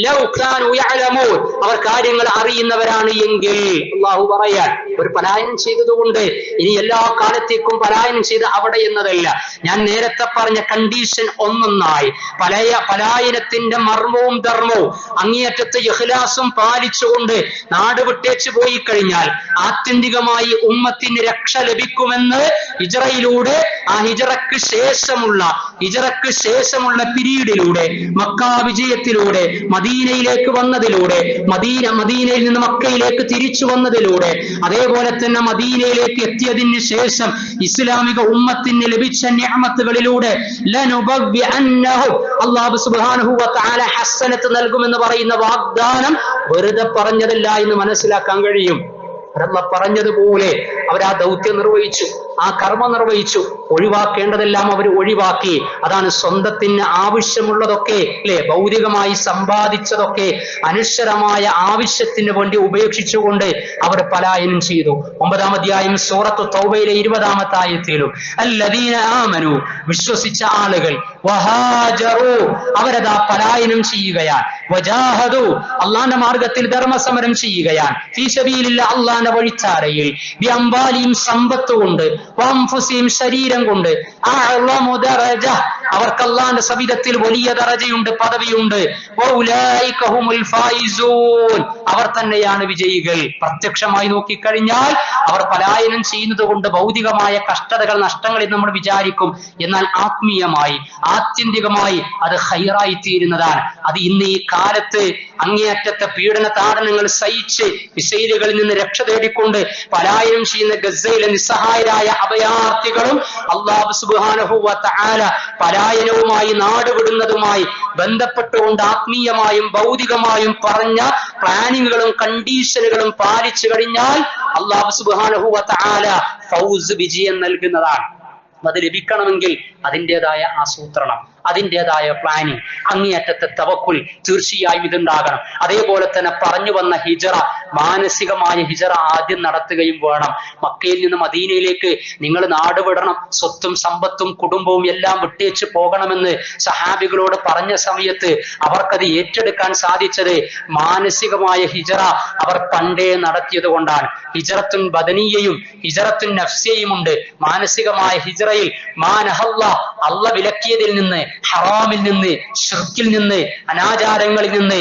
ലൗ കാനൂ യഅലമൂൻ, അവർ കാര്യങ്ങൾ അറിയുന്നവരാണ് എങ്കിൽ. അല്ലാഹു പറയാൻ ഒരു പലായനം ചെയ്തതുകൊണ്ട് ഇനി എല്ലാ കാലത്തേക്കും പലായനം ചെയ്ത് അവിടെ എന്നതല്ല. ഞാൻ നേരത്തെ പറഞ്ഞ കണ്ടീഷൻ ഒന്നൊന്നായി പലായനത്തിന്റെ മർമ്മവും ധർമ്മവും അങ്ങേയറ്റത്തെ ഇഖ്ലാസും പാലിച്ചുകൊണ്ട് നാട് വിട്ടേച്ചു പോയി കഴിഞ്ഞാൽ ആത്യന്തികമായി ഉമ്മത്തിന് രക്ഷ ലഭിക്കുമെന്ന് ഹിജ്റയിലൂടെ, ആ ഹിജ്റക്ക് ശേഷമുള്ള പിരീഡിലൂടെ, മക്ക വിജയത്തിലൂടെ, മദീനയിലേക്ക് വന്നതിലൂടെ, മദീനയിൽ നിന്ന് മക്കയിലേക്ക് തിരിച്ചു വന്നതിലൂടെ, അതേപോലെ തന്നെ മദീനയിലേക്ക് എത്തിയതിന് ശേഷം ഇസ്ലാമിക ഉമ്മത്തിന് ലഭിച്ച നിഅമത്തുകളിലൂടെ ലനുബവ്വിഅന്നഹു, അല്ലാഹു സുബ്ഹാനഹു വ തആല ഹസനത്ത് നൽകുമെന്ന് പറയുന്ന വാഗ്ദാനം വെറുതെ പറഞ്ഞതല്ല എന്ന് മനസ്സിലാക്കാൻ കഴിയും. അല്ലാഹു പറഞ്ഞതുപോലെ അവർ ആ ദൗത്യം നിർവഹിച്ചു, ആ കർമ്മം നിർവഹിച്ചു. ഒഴിവാക്കേണ്ടതെല്ലാം അവർ ഒഴിവാക്കി. അതാണ് സ്വന്തത്തിന് ആവശ്യമുള്ളതൊക്കെ, അല്ലെ, ഭൗതികമായി സമ്പാദിച്ചതൊക്കെ അനശ്വരമായ ആവശ്യത്തിന് വേണ്ടി ഉപേക്ഷിച്ചുകൊണ്ട് അവർ പലായനം ചെയ്തു. 9-ാം അധ്യായം സൂറത്തു തൗബയിലെ 20-ാമത്തെ ആയത്തിലും അല്ലദീന ആമനു, വിശ്വസിച്ച ആളുകൾ, വഹാജറു, അവരതാ പലായനം ചെയ്യുകയാണ്, വജാഹദു, അള്ളാന്റെ മാർഗത്തിൽ ധർമ്മസമരം ചെയ്യുകയാണ്, ഫീ സബീലില്ലാ, അള്ളാന്റെ വഴിച്ചാരയിൽ, ബിഅംവാലിഹിം, സമ്പത്ത് കൊണ്ട്, വഅൻഫുസിഹിം, ശരീരം കൊണ്ട്, അഅ്ളമു ദറജ, അവർക്ക് അല്ലാഹുവിന്റെ സവിധത്തിൽ വലിയ ദറജയുണ്ട്, പദവിയുണ്ട്. വഉലൈക ഹുമുൽ ഫായിസൂൻ, അവർ തന്നെയാണ് വിജയികൾ. പ്രത്യക്ഷമായി നോക്കിക്കഴിഞ്ഞാൽ അവർ പലായനം ചെയ്യുന്നത് കൊണ്ട് ഭൗതികമായ കഷ്ടതകൾ, നഷ്ടങ്ങൾ എന്ന് നമ്മൾ വിചാരിക്കും. എന്നാൽ ആത്മീയമായി, ആത്യന്തികമായി അത് ഖൈറായി തീരുന്നതാണ്. അത് ഇന്ന് ഈ കാലത്ത് അങ്ങേയറ്റത്തെ പീഡന താടനങ്ങൾ സഹിച്ച് മിസൈലുകളിൽ നിന്ന് രക്ഷ തേടിക്കൊണ്ട് പലായനം ചെയ്യുന്ന ഗസയിലെ നിസ്സഹായരായ അഭയാർത്ഥികളും അല്ലാഹു സുബ്ഹാനഹു വ തആല പലായനവുമായി, നാടുവിടുന്നതുമായി ബന്ധപ്പെട്ടുകൊണ്ട് ആത്മീയമായും ഭൗതികമായും പറഞ്ഞ പ്ലാനിങ്ങുകളും കണ്ടീഷനുകളും പാലിച്ചു കഴിഞ്ഞാൽ അല്ലാഹു സുബ്ഹാനഹു വ തആല ഫൗസ്, വിജയം നൽകുന്നതാണ്. അത് ലഭിക്കണമെങ്കിൽ അതിൻ്റെതായ ആസൂത്രണം, അതിൻ്റെതായ പ്ലാനിങ്, അങ്ങേയറ്റത്തെ തവക്കുൽ തീർച്ചയായും ഇതുണ്ടാകണം. അതേപോലെ തന്നെ പറഞ്ഞു വന്ന ഹിജറ, മാനസികമായ ഹിജറ ആദ്യം നടത്തുകയും വേണം. മക്കയിൽ നിന്ന് മദീനയിലേക്ക് നിങ്ങൾ നാടുവിടണം, സ്വത്തും സമ്പത്തും കുടുംബവും എല്ലാം വിട്ടേച്ച് പോകണമെന്ന് സഹാബികളോട് പറഞ്ഞ സമയത്ത് അവർക്കത് ഏറ്റെടുക്കാൻ സാധിച്ചത് മാനസികമായ ഹിജറ അവർ പണ്ടേ നടത്തിയത് കൊണ്ടാണ്. ഹിജറത്തുൻ ബദനിയയും ഹിജറത്തുൻ നഫ്സിയയും ഉണ്ട്. മാനസികമായ ഹിജറയിൽ അള്ള വിലക്കിയതിൽ നിന്ന്, ഹറാമിൽ നിന്ന്, ശിർക്കിൽ നിന്ന്, അനാചാരങ്ങളിൽ നിന്ന്,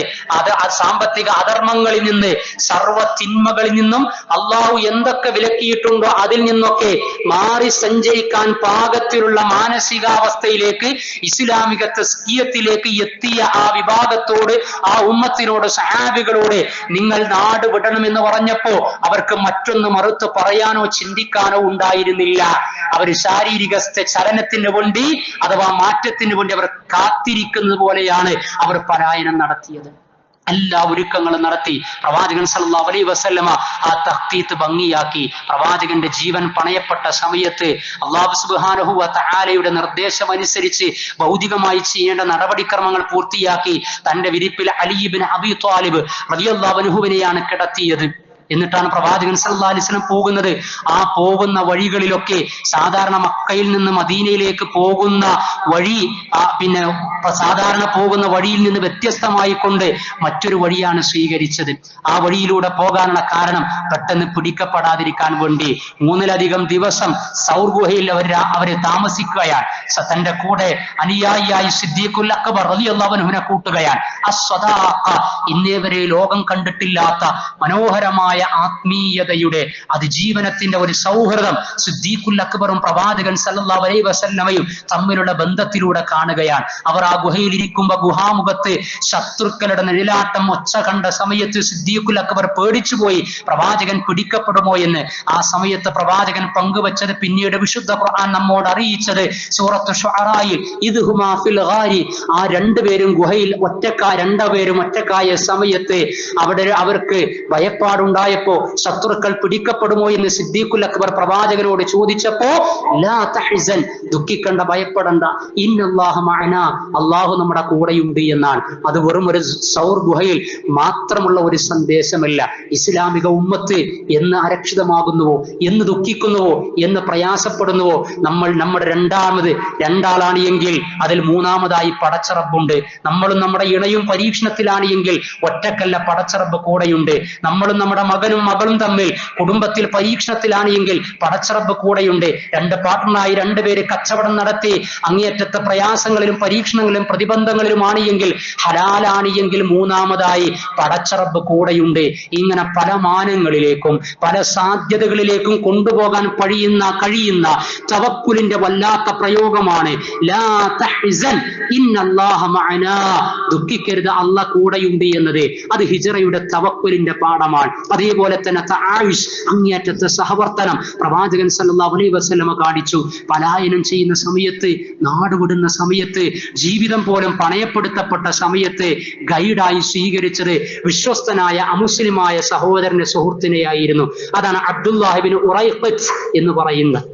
സാമ്പത്തിക അധർമ്മങ്ങളിൽ നിന്ന്, സർവ തിന്മകളിൽ നിന്നും അള്ളാഹു എന്തൊക്കെ വിലക്കിയിട്ടുണ്ടോ അതിൽ നിന്നൊക്കെ മാറി സഞ്ചരിക്കാൻ പാകത്തിലുള്ള മാനസികാവസ്ഥയിലേക്ക്, ഇസ്ലാമിക തസ്കിയത്തിലേക്ക് എത്തിയ ആ വിഭാഗത്തോട്, ആ ഉമ്മത്തിനോട്, സഹാബികളോട് നിങ്ങൾ നാട് വിടണമെന്ന് പറഞ്ഞപ്പോ അവർക്ക് മറ്റൊന്ന് മറുത്ത് പറയാനോ ചിന്തിക്കാനോ ഉണ്ടായിരുന്നില്ല. അവർ ശാരീരിക ചലനത്തിന് വേണ്ടി അഥവാ മാറ്റത്തിന് വേണ്ടി അവർ കാത്തിരിക്കുന്നത് പോലെയാണ് അവർ പലായനം നടത്തിയത്. എല്ലാ ഒരുക്കങ്ങളും നടത്തി പ്രവാചകൻ സല്ലല്ലാഹു അലൈഹി വസല്ലമ ആ തഖ്തീത്ത് ഭംഗിയാക്കി. പ്രവാചകന്റെ ജീവൻ പണയപ്പെട്ട സമയത്ത് അല്ലാഹു സുബ്ഹാനഹു വ തആലയുടെ നിർദ്ദേശം അനുസരിച്ച് ഭൗതികമായി ചെയ്യേണ്ട നടപടിക്രമങ്ങൾ പൂർത്തിയാക്കി തന്റെ വിരിപ്പിൽ അലി ഇബ്നു അബീ ത്വാലിബ് റളിയല്ലാഹു അൻഹുവിനെയാണ് കിടത്തിയത്. എന്നിട്ടാണ് പ്രവാചകൻ സല്ലല്ലാഹു അലൈഹി വസല്ലം പോകുന്നത്. ആ പോകുന്ന വഴികളിലൊക്കെ സാധാരണ മക്കയിൽ നിന്ന് മദീനയിലേക്ക് പോകുന്ന വഴി പിന്നെ സാധാരണ പോകുന്ന വഴിയിൽ നിന്ന് വ്യത്യസ്തമായി കൊണ്ട് മറ്റൊരു വഴിയാണ് സ്വീകരിച്ചത്. ആ വഴിയിലൂടെ പോകാനുള്ള കാരണം പെട്ടെന്ന് പിടിക്കപ്പെടാതിരിക്കാൻ വേണ്ടി 3ലധികം ദിവസം സൗർ ഗുഹയിൽ അവരെ താമസിക്കുകയാണ്. തന്റെ കൂടെ അനുയായിയായി സിദ്ദീഖുൽ അക്ബർ റളിയല്ലാഹു അൻഹുവിനെ കൂട്ടുകയാണ്. അസ്സദാഖ, ഇന്നേവരെ ലോകം കണ്ടിട്ടില്ലാത്ത മനോഹരമായ ആത്മീയതയുടെ അതിജീവനത്തിന്റെ ഒരു സൗഹൃദം സിദ്ദീഖുൽ അക്ബറും പ്രവാചകൻ സല്ലല്ലാഹു അലൈഹി വസല്ലമയും തമ്മിലുള്ള ബന്ധത്തിലൂടെ കാണുകയാണ്. അവർ ആ ഗുഹയിൽ ഇരിക്കുമ്പോ ഗുഹാമുഖത്ത് ശത്രുക്കളുടെ നിഴലാട്ടം ഒച്ച കണ്ട സമയത്ത് സിദ്ദീഖുൽ അക്ബർ പേടിച്ചുപോയി, പ്രവാചകൻ പിടിക്കപ്പെടുമോ എന്ന്. ആ സമയത്ത് പ്രവാചകൻ പങ്കുവച്ചത് പിന്നീട് വിശുദ്ധ ഖുർആൻ നമ്മോട് അറിയിച്ചത് സൂറത്തു ശുഅറായിൽ ഇദ്ഹുമാ ഫിൽ ഗാരി, ആ രണ്ടുപേരും ഗുഹയിൽ രണ്ടുപേരും ഒറ്റക്കായ സമയത്ത് അവർക്ക് ഭയപ്പാടുണ്ടായി. ശത്രുക്കൾ പിടിക്കപ്പെടുമോ എന്ന് സിദ്ദീഖുൽ അക്ബർ പ്രവാചകനോട് ചോദിച്ചപ്പോ ലാ തഹ്സൻ, ദുഃഖിക്കണ്ട, ഭയപ്പെടണ്ട, ഇന്നല്ലാഹ മഅനാ, അല്ലാഹു നമ്മുടെ കൂടെയുണ്ട് എന്നാണ്. അത് വെറും ഒരു സൗർ ഗുഹയിൽ മാത്രമുള്ള ഒരു സന്ദേശമല്ല. ഇസ്ലാമിക ഉമ്മത്ത് എന്ന് അരക്ഷിതമാകുന്നുവോ, എന്ന് ദുഃഖിക്കുന്നുവോ, എന്ന് പ്രയാസപ്പെടുന്നുവോ, നമ്മുടെ രണ്ടാളാണ് എങ്കിൽ അതിൽ മൂന്നാമതായി പടച്ചറബുണ്ട്. നമ്മളും നമ്മുടെ ഇണയും പരീക്ഷണത്തിലാണ് എങ്കിൽ ഒറ്റക്കല്ല, പടച്ചറബ് കൂടെയുണ്ട്. നമ്മളും നമ്മുടെ മകനും തമ്മിൽ കുടുംബത്തിൽ പരീക്ഷണത്തിലാണ് എങ്കിൽ പടച്ചറബ് കൂടെയുണ്ട്. രണ്ട് പാർട്ട്ണറായി രണ്ടുപേര് കച്ചവടം നടത്തി അങ്ങേയറ്റത്തെ പ്രയാസങ്ങളിലും പരീക്ഷണങ്ങളിലും പ്രതിബന്ധങ്ങളിലുമാണ് എങ്കിൽ, ഹലാലാണ് എങ്കിൽ മൂന്നാമതായി പടച്ചറബ് കൂടെയുണ്ട്. ഇങ്ങനെ പല മാനങ്ങളിലേക്കും പല സാധ്യതകളിലേക്കും കൊണ്ടുപോകാൻ കഴിയുന്ന തവക്കുലിന്റെ വല്ലാത്ത പ്രയോഗമാണ് ലാ തഹ്സൻ ഇന്നല്ലാഹ മഅനാ, ദുഃഖിക്കരുത്, അല്ലാഹ് കൂടെയുണ്ട് എന്നത്. അത് ഹിജ്റയുടെ തവക്കുലിന്റെ പാഠമാണ്. അതേപോലെ തന്നെ തആയിഷ്, അങ്ങേയറ്റത്തെ സഹവർത്തനം പ്രവാചകൻ സല്ലല്ലാഹു അലൈഹി വസല്ലമ കാണിച്ചു. പലായനം ചെയ്യുന്ന സമയത്ത്, നാടുവിടുന്ന സമയത്ത്, ജീവിതം പോലും പണയപ്പെടുത്തപ്പെട്ട സമയത്ത് ഗൈഡായി സ്വീകരിച്ചത് വിശ്വസ്തനായ അമുസ്ലിമായ സഹോദരന്റെ സുഹൃത്തിനെയായിരുന്നു. അതാണ് അബ്ദുല്ലാഹ് ഇബ്നു ഉറൈഖത്ത് എന്ന് പറയുന്നത്.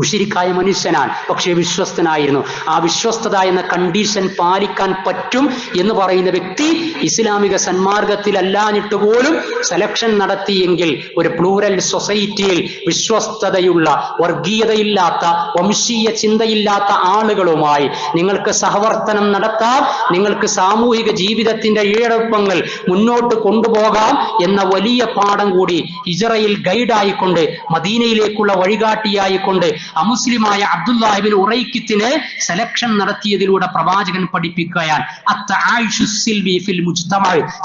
മുശ്രിക്കായ മനുഷ്യനാണ്, പക്ഷേ വിശ്വസ്തനായിരുന്നു. ആ വിശ്വസ്തത എന്ന കണ്ടീഷൻ പാലിക്കാൻ പറ്റും എന്ന് പറയുന്ന വ്യക്തി ഇസ്ലാമിക സന്മാർഗത്തിലല്ലാഞ്ഞിട്ട് പോലും സെലക്ഷൻ നടത്തിയെങ്കിൽ ഒരു പ്ലൂറൽ സൊസൈറ്റിയിൽ വിശ്വസ്തതയുള്ള, വർഗീയതയില്ലാത്ത, വംശീയ ചിന്തയില്ലാത്ത ആളുകളുമായി നിങ്ങൾക്ക് സഹവർത്തനം നടത്താം, നിങ്ങൾക്ക് സാമൂഹിക ജീവിതത്തിന്റെ ഈഴപ്പങ്ങൾ മുന്നോട്ട് കൊണ്ടുപോകാം എന്ന വലിയ പാഠം കൂടി ഹിജ്റയിൽ ഗൈഡായിക്കൊണ്ട്, മദീനയിലേക്കുള്ള വഴികാട്ടിയായിക്കൊണ്ട് അമുസ്ലിമായ അബ്ദുല്ലാഹ് ഇബ്നു ഉറൈഖിത്തിനെ സെലക്ഷൻ നടത്തിയതിലൂടെ പ്രവാചകൻ പഠിപ്പിക്കുകയാണ്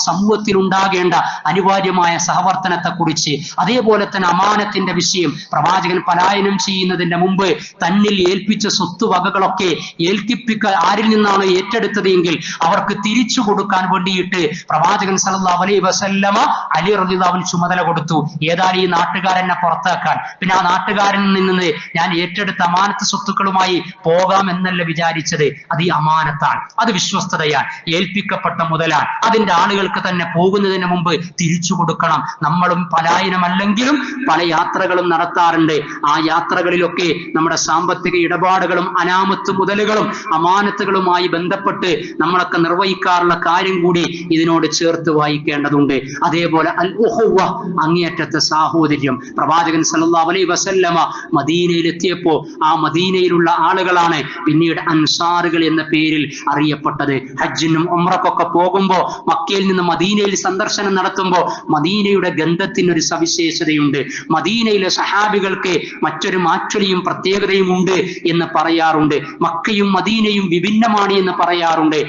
സമൂഹത്തിൽ ഉണ്ടാകേണ്ട അനിവാര്യമായ സഹവർത്തനത്തെ കുറിച്ച്. അതേപോലെ തന്നെ അമാനത്തിന്റെ വിഷയം. പ്രവാചകൻ പലായനം ചെയ്യുന്നതിന്റെ മുമ്പ് തന്നിൽ ഏൽപ്പിച്ച സ്വത്തുവകകളൊക്കെ ആരിൽ നിന്നാണ് ഏറ്റെടുത്തത് എങ്കിൽ അവർക്ക് തിരിച്ചു കൊടുക്കാൻ വേണ്ടിയിട്ട് പ്രവാചകൻ സല്ലല്ലാഹു അലൈഹി വസല്ലമ അലി റളിയല്ലാഹു അൻഹു ചുമതല കൊടുത്തു. ഏതായാലും ഈ നാട്ടുകാരനെ പുറത്താക്കാൻ, പിന്നെ ആ നാട്ടുകാരനിൽ നിന്ന് ഞാൻ ഏറ്റെടുത്ത അമാനത്ത് സ്വത്തുക്കളുമായി പോകാം എന്നല്ല വിചാരിച്ചത്. അത് ഈ അമാനത്താണ്, അത് വിശ്വസ്തതയാണ്, ഏൽപ്പിക്കപ്പെട്ട മുതലാണ്. അതിന്റെ ആളുകൾക്ക് തന്നെ പോകുന്നതിന് മുമ്പ് തിരിച്ചു കൊടുക്കണം. നമ്മളും പലായനമല്ലെങ്കിലും പല യാത്രകളും നടത്താറുണ്ട്. ആ യാത്രകളിലൊക്കെ നമ്മുടെ സാമ്പത്തിക ഇടപാടുകളും അനാമത്ത് മുതലുകളും അമാനത്തുകളുമായി ബന്ധപ്പെട്ട് നമ്മളൊക്കെ നിർവഹിക്കാറുള്ള കാര്യം കൂടി ഇതിനോട് ചേർത്ത് വായിക്കേണ്ടതുണ്ട്. അതേപോലെ അൽ ഉഖുവ, അങ്ങേയറ്റത്തെ സാഹോദര്യം. പ്രവാചകൻ സല്ലല്ലാഹു അലൈഹി വസല്ലമ മദീനയിലെത്തിയപ്പോ ആ മദീനയിലുള്ള ആളുകളാണ് പിന്നീട് അൻസാറുകൾ എന്ന പേരിൽ അറിയപ്പെട്ടത്. ഹജ്ജിനും ഉംറക്കൊക്കെ പോകുമ്പോ മക്കയിൽ നിന്ന് മദീനയിൽ സന്ദർശനം നടത്തുമ്പോൾ മദീനയുടെ ഗന്ധത്തിനൊരു സവിശേഷതയുണ്ട്. മദീനയിലെ സഹാബികൾക്ക് മറ്റൊരു മാറ്റൊലിയും പ്രത്യേകതയും ഉണ്ട് എന്ന് പറയാറുണ്ട്. മക്കയും മദീനയും വിഭിന്നമാണ് എന്ന് പറയാറുണ്ട്.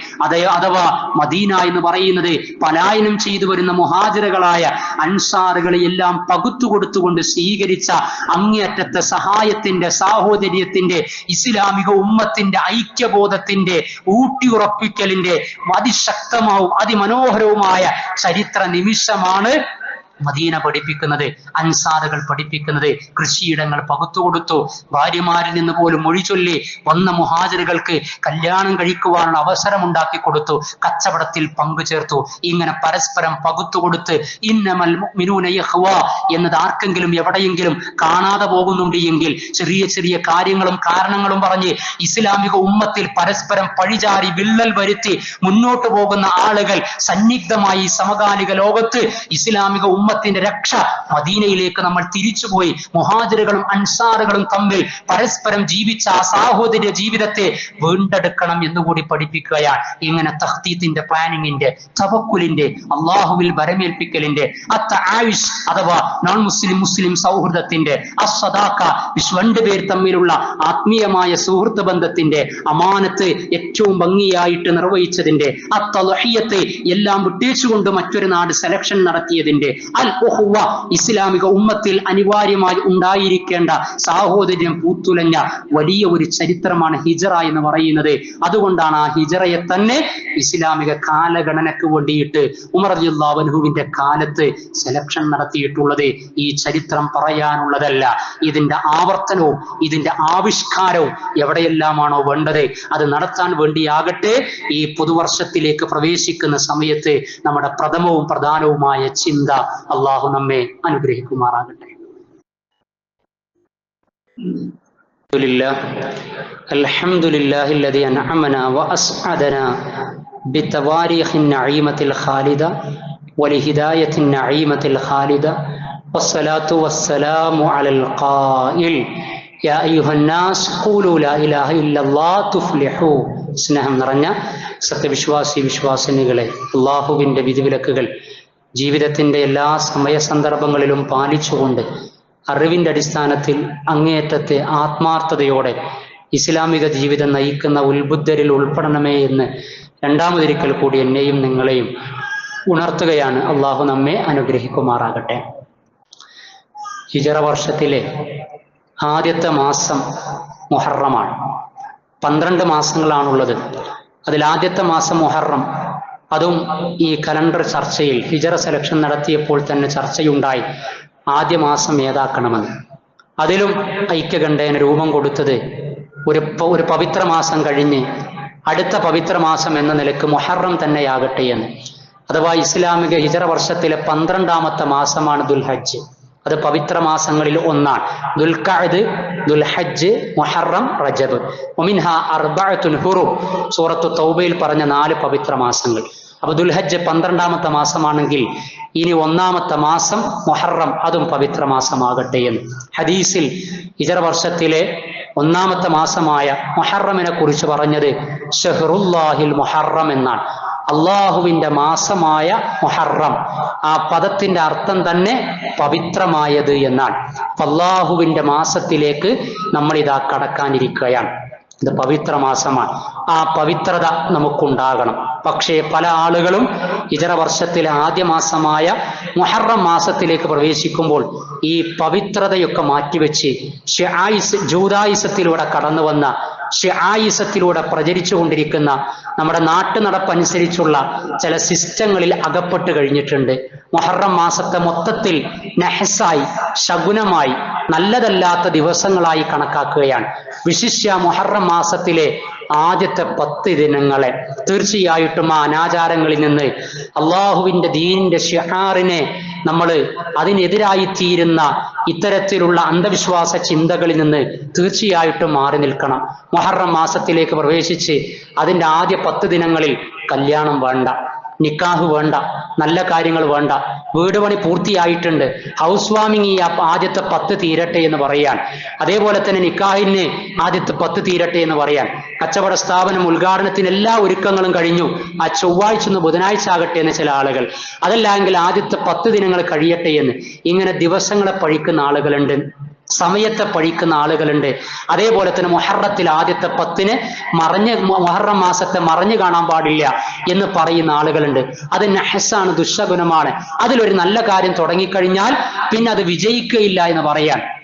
അഥവാ മദീന എന്ന് പറയുന്നത് പലായനം ചെയ്തു വരുന്ന മുഹാജിറുകളായ അൻസാറുകളെ എല്ലാം പകുത്തു കൊടുത്തുകൊണ്ട് സ്വീകരിച്ച അങ്ങേയറ്റത്തെ സഹായത്തിന്റെ, സാഹോദര്യത്തിന്റെ, ഇസ്ലാമിക ഉമ്മത്തിന്റെ ഐക്യബോധത്തിന്റെ ഊട്ടിയുറപ്പിക്കലിന്റെ അതിശക്തമാവും അതിമനോഹരവുമായ ചരിത്ര നിമിഷമാണ് മദീന പഠിപ്പിക്കുന്നത്, അൻസാറുകൾ പഠിപ്പിക്കുന്നത്. കൃഷിയിടങ്ങൾ പകുത്തുകൊടുത്തു. ഭാര്യമാരിൽ നിന്ന് പോലും മൊഴി ചൊല്ലി വന്ന മുഹാജിറുകൾക്ക് കല്യാണം കഴിക്കുവാനുള്ള അവസരം ഉണ്ടാക്കി കൊടുത്തു. കച്ചവടത്തിൽ പങ്കുചേർത്തു. ഇങ്ങനെ പരസ്പരം പകുത്തുകൊടുത്ത് ഇന്നമൽ മുഅ്മിനൂന ഇഖ്വ എന്നത് ആർക്കെങ്കിലും എവിടെയെങ്കിലും കാണാതെ പോകുന്നുണ്ട് എങ്കിൽ ചെറിയ ചെറിയ കാര്യങ്ങളും കാരണങ്ങളും പറഞ്ഞ് ഇസ്ലാമിക ഉമ്മത്തിൽ പരസ്പരം പഴിചാരി വിള്ളൽ വരുത്തി മുന്നോട്ട് പോകുന്ന ആളുകൾ സന്നിഗ്ധമായി സമകാലിക ലോകത്ത് ഇസ്ലാമിക ഉമ്മത്തിന്റെ രക്ഷ മദീനയിലേക്ക് നമ്മൾ തിരിച്ചുപോയി മുഹാജിറുകളും അൻസാറുകളും തമ്മിൽ പരസ്പരം ജീവിച്ച ആ സാഹോദര്യ ജീവിതത്തെ വീണ്ടെടുക്കണം എന്നുകൂടി പഠിപ്പിക്കുകയാണ്. ഇങ്ങനെ തഖ്തീത്തിന്റെ, പ്ലാനിങ്ങിന്റെ, തവക്കുലിന്റെ, അള്ളാഹുവിൽ വരമേൽപ്പിക്കലിന്റെ, അത്തആയിഷ് അഥവാ നോൺ മുസ്ലിം മുസ്ലിം സൗഹൃദത്തിന്റെ, അസ്സദാഖ രണ്ടുപേർ തമ്മിലുള്ള ആത്മീയമായ സുഹൃത്ത് ബന്ധത്തിന്റെ, അമാനത്ത് ഏറ്റവും ഭംഗിയായിട്ട് നിർവഹിച്ചതിന്റെ, അത്തളഹിയത്ത് എല്ലാം വിട്ടേച്ചുകൊണ്ട് മറ്റൊരു നാട് സെലക്ഷൻ നടത്തിയതിന്റെ, അൽ ഉഖുവ ഇസ്ലാമിക ഉമ്മത്തിൽ അനിവാര്യമായി ഉണ്ടായിരിക്കേണ്ട സാഹോദര്യം പൂത്തുലഞ്ഞ വലിയ ഒരു ചരിത്രമാണ് ഹിജറ എന്ന് പറയുന്നത്. അതുകൊണ്ടാണ് ആ ഹിജറയെ തന്നെ ഇസ്ലാമിക കാലഗണനക്ക് വേണ്ടിയിട്ട് ഉമർ റളിയല്ലാഹു അൻഹുവിന്റെ കാലത്ത് സെലക്ഷൻ നടത്തിയിട്ടുള്ളത്. ഈ ചരിത്രം പറയാനുള്ളതല്ല, ഇതിന്റെ ആവർത്തനവും ഇതിന്റെ ആവിഷ്കാരവും എവിടെയെല്ലാമാണോ വേണ്ടത് അത് നടത്താൻ വേണ്ടിയാകട്ടെ ഈ പുതുവർഷത്തിലേക്ക് പ്രവേശിക്കുന്ന സമയത്ത് നമ്മുടെ പ്രഥമവും പ്രധാനവുമായ ചിന്ത അള്ളാഹു നമ്മെ അനുഗ്രഹിക്കുമാറാകട്ടെ. അൽഹംദുലില്ലാഹി الذي أنعمنا وأسعدنا بتواريخ النعيمة الخالدة ولهداية النعيمة الخالدة والصلاة والسلام على القائل يا أيها الناس قولوا لا إله إلا الله تفلحوا. സ്നേഹം നിറഞ്ഞ വിശ്വാസിനികളെ, അള്ളാഹുവിന്റെ വിധിവിലക്കുകൾ ജീവിതത്തിന്റെ എല്ലാ സമയ സന്ദർഭങ്ങളിലും പാലിച്ചുകൊണ്ട് അറിവിന്റെ അടിസ്ഥാനത്തിൽ അങ്ങേയറ്റത്തെ ആത്മാർത്ഥതയോടെ ഇസ്ലാമിക ജീവിതം നയിക്കുന്ന ഉത്ബുദ്ധരിൽ ഉൾപ്പെടണമേ എന്ന് രണ്ടാമതൊരിക്കൽ കൂടി എന്നെയും നിങ്ങളെയും ഉണർത്തുകയാണ്. അള്ളാഹു നമ്മെ അനുഗ്രഹിക്കുമാറാകട്ടെ. ഹിജറ വർഷത്തിലെ ആദ്യത്തെ മാസം മുഹറമാണ്. 12 മാസങ്ങളാണുള്ളത്. അതിൽ ആദ്യത്തെ മാസം മുഹറം. അതും ഈ കലണ്ടർ ചർച്ചയിൽ ഹിജറ സെലക്ഷൻ നടത്തിയപ്പോൾ തന്നെ ചർച്ചയുണ്ടായി ആദ്യ മാസം ഏതാക്കണമെന്ന്. അതിലും ഐക്യകണ്ഠേന രൂപം കൊടുത്തത് ഒരു പവിത്ര മാസം കഴിഞ്ഞ് അടുത്ത പവിത്ര മാസം എന്ന നിലക്ക് മുഹറം തന്നെയാകട്ടെ എന്ന്. അഥവാ ഇസ്ലാമിക ഹിജറ വർഷത്തിലെ 12ാമത്തെ മാസമാണ് ദുൽഹജ്ജ്. അത് പവിത്ര മാസങ്ങളിൽ ഒന്നാണ്. ദുൽഖഅദ്, ദുൽഹജ്ജ്, മുഹറം, റജബ്. വമിൻഹാ അർബഅത്തുൻ ഹുറും, സൂറത്തു തൗബയിൽ പറഞ്ഞ 4 പവിത്ര മാസങ്ങൾ. അപ്പൊ ദുൽഹജ്ജ് 12ാമത്തെ മാസമാണെങ്കിൽ ഇനി 1ാമത്തെ മാസം മുഹറം, അതും പവിത്ര മാസമാകട്ടെ എന്ന് ഹദീസിൽ ഹിജറ വർഷത്തിലെ 1ാമത്തെ മാസമായ മുഹറമിനെ കുറിച്ച് പറഞ്ഞത് ഷഹ്റുല്ലാഹിൽ മുഹറം എന്നാണ്. അള്ളാഹുവിന്റെ മാസമായ മുഹറം, ആ പദത്തിന്റെ അർത്ഥം തന്നെ പവിത്രമായത് എന്നാണ്. അള്ളാഹുവിന്റെ മാസത്തിലേക്ക് നമ്മൾ ഇതാ കടക്കാനിരിക്കുകയാണ്. ഇത് പവിത്ര മാസമാണ്. ആ പവിത്രത നമുക്കുണ്ടാകണം. പക്ഷേ പല ആളുകളും ഹിജറ വർഷത്തിലെ ആദ്യ മാസമായ മുഹറം മാസത്തിലേക്ക് പ്രവേശിക്കുമ്പോൾ ഈ പവിത്രതയൊക്കെ മാറ്റിവെച്ച് ജൂദായിസത്തിലൂടെ കടന്നു വന്ന ഷിആയിസത്തിലൂടെ പ്രചരിച്ചു കൊണ്ടിരിക്കുന്ന നമ്മുടെ നാട്ടു നടപ്പനുസരിച്ചുള്ള ചില സിസ്റ്റങ്ങളിൽ അകപ്പെട്ട് കഴിഞ്ഞിട്ടുണ്ട്. മുഹറം മാസത്തെ മൊത്തത്തിൽ നഹസായി, ശകുനമായി, നല്ലതല്ലാത്ത ദിവസങ്ങളായി കണക്കാക്കുകയാണ്. വിശിഷ്യ മുഹറം മാസത്തിലെ ആദ്യത്തെ 10 ദിനങ്ങളെ തീർച്ചയായിട്ടും ആ അനാചാരങ്ങളിൽ നിന്ന്, അള്ളാഹുവിന്റെ ദീനിന്റെ ശിആറിനെ നമ്മൾ അതിനെതിരായി തീരുന്ന ഇത്തരത്തിലുള്ള അന്ധവിശ്വാസ ചിന്തകളിൽ നിന്ന് തീർച്ചയായിട്ടും മാറി നിൽക്കണം. മുഹറം മാസത്തിലേക്ക് പ്രവേശിച്ച് അതിന്റെ ആദ്യ 10 ദിനങ്ങളിൽ കല്യാണം വേണ്ട, നിക്കാഹ് വേണ്ട, നല്ല കാര്യങ്ങൾ വേണ്ട. വീട് പണി പൂർത്തിയായിട്ടുണ്ട്, ഹൗസ് വാമിങ് ഈ ആദ്യത്തെ 10 തീരട്ടെ എന്ന് പറയാൻ. അതേപോലെ തന്നെ നിക്കാഹിന് ആദ്യത്തെ 10 തീരട്ടെ എന്ന് പറയാൻ. കച്ചവട സ്ഥാപനം ഉദ്ഘാടനത്തിന് എല്ലാ ഒരുക്കങ്ങളും കഴിഞ്ഞു, ആ ചൊവ്വാഴ്ച ഒന്ന് ബുധനാഴ്ച ആകട്ടെ എന്ന് ചില ആളുകൾ. അതല്ലെങ്കിൽ ആദ്യത്തെ 10 ദിനങ്ങൾ കഴിയട്ടെ എന്ന്. ഇങ്ങനെ ദിവസങ്ങളെ പഴിക്കുന്ന ആളുകളുണ്ട്, സമയത്തെ പഴിക്കുന്ന ആളുകളുണ്ട്. അതേപോലെ തന്നെ മുഹറത്തിൽ ആദ്യത്തെ 10 മുഹറം മാസത്തെ മറഞ്ഞു കാണാൻ പാടില്ല എന്ന് പറയുന്ന ആളുകളുണ്ട്. അത് നഹസാണ്, ദുശകുനമാണ്. അതിലൊരു നല്ല കാര്യം തുടങ്ങിക്കഴിഞ്ഞാൽ പിന്നെ അത് വിജയിക്കുകയില്ല എന്ന്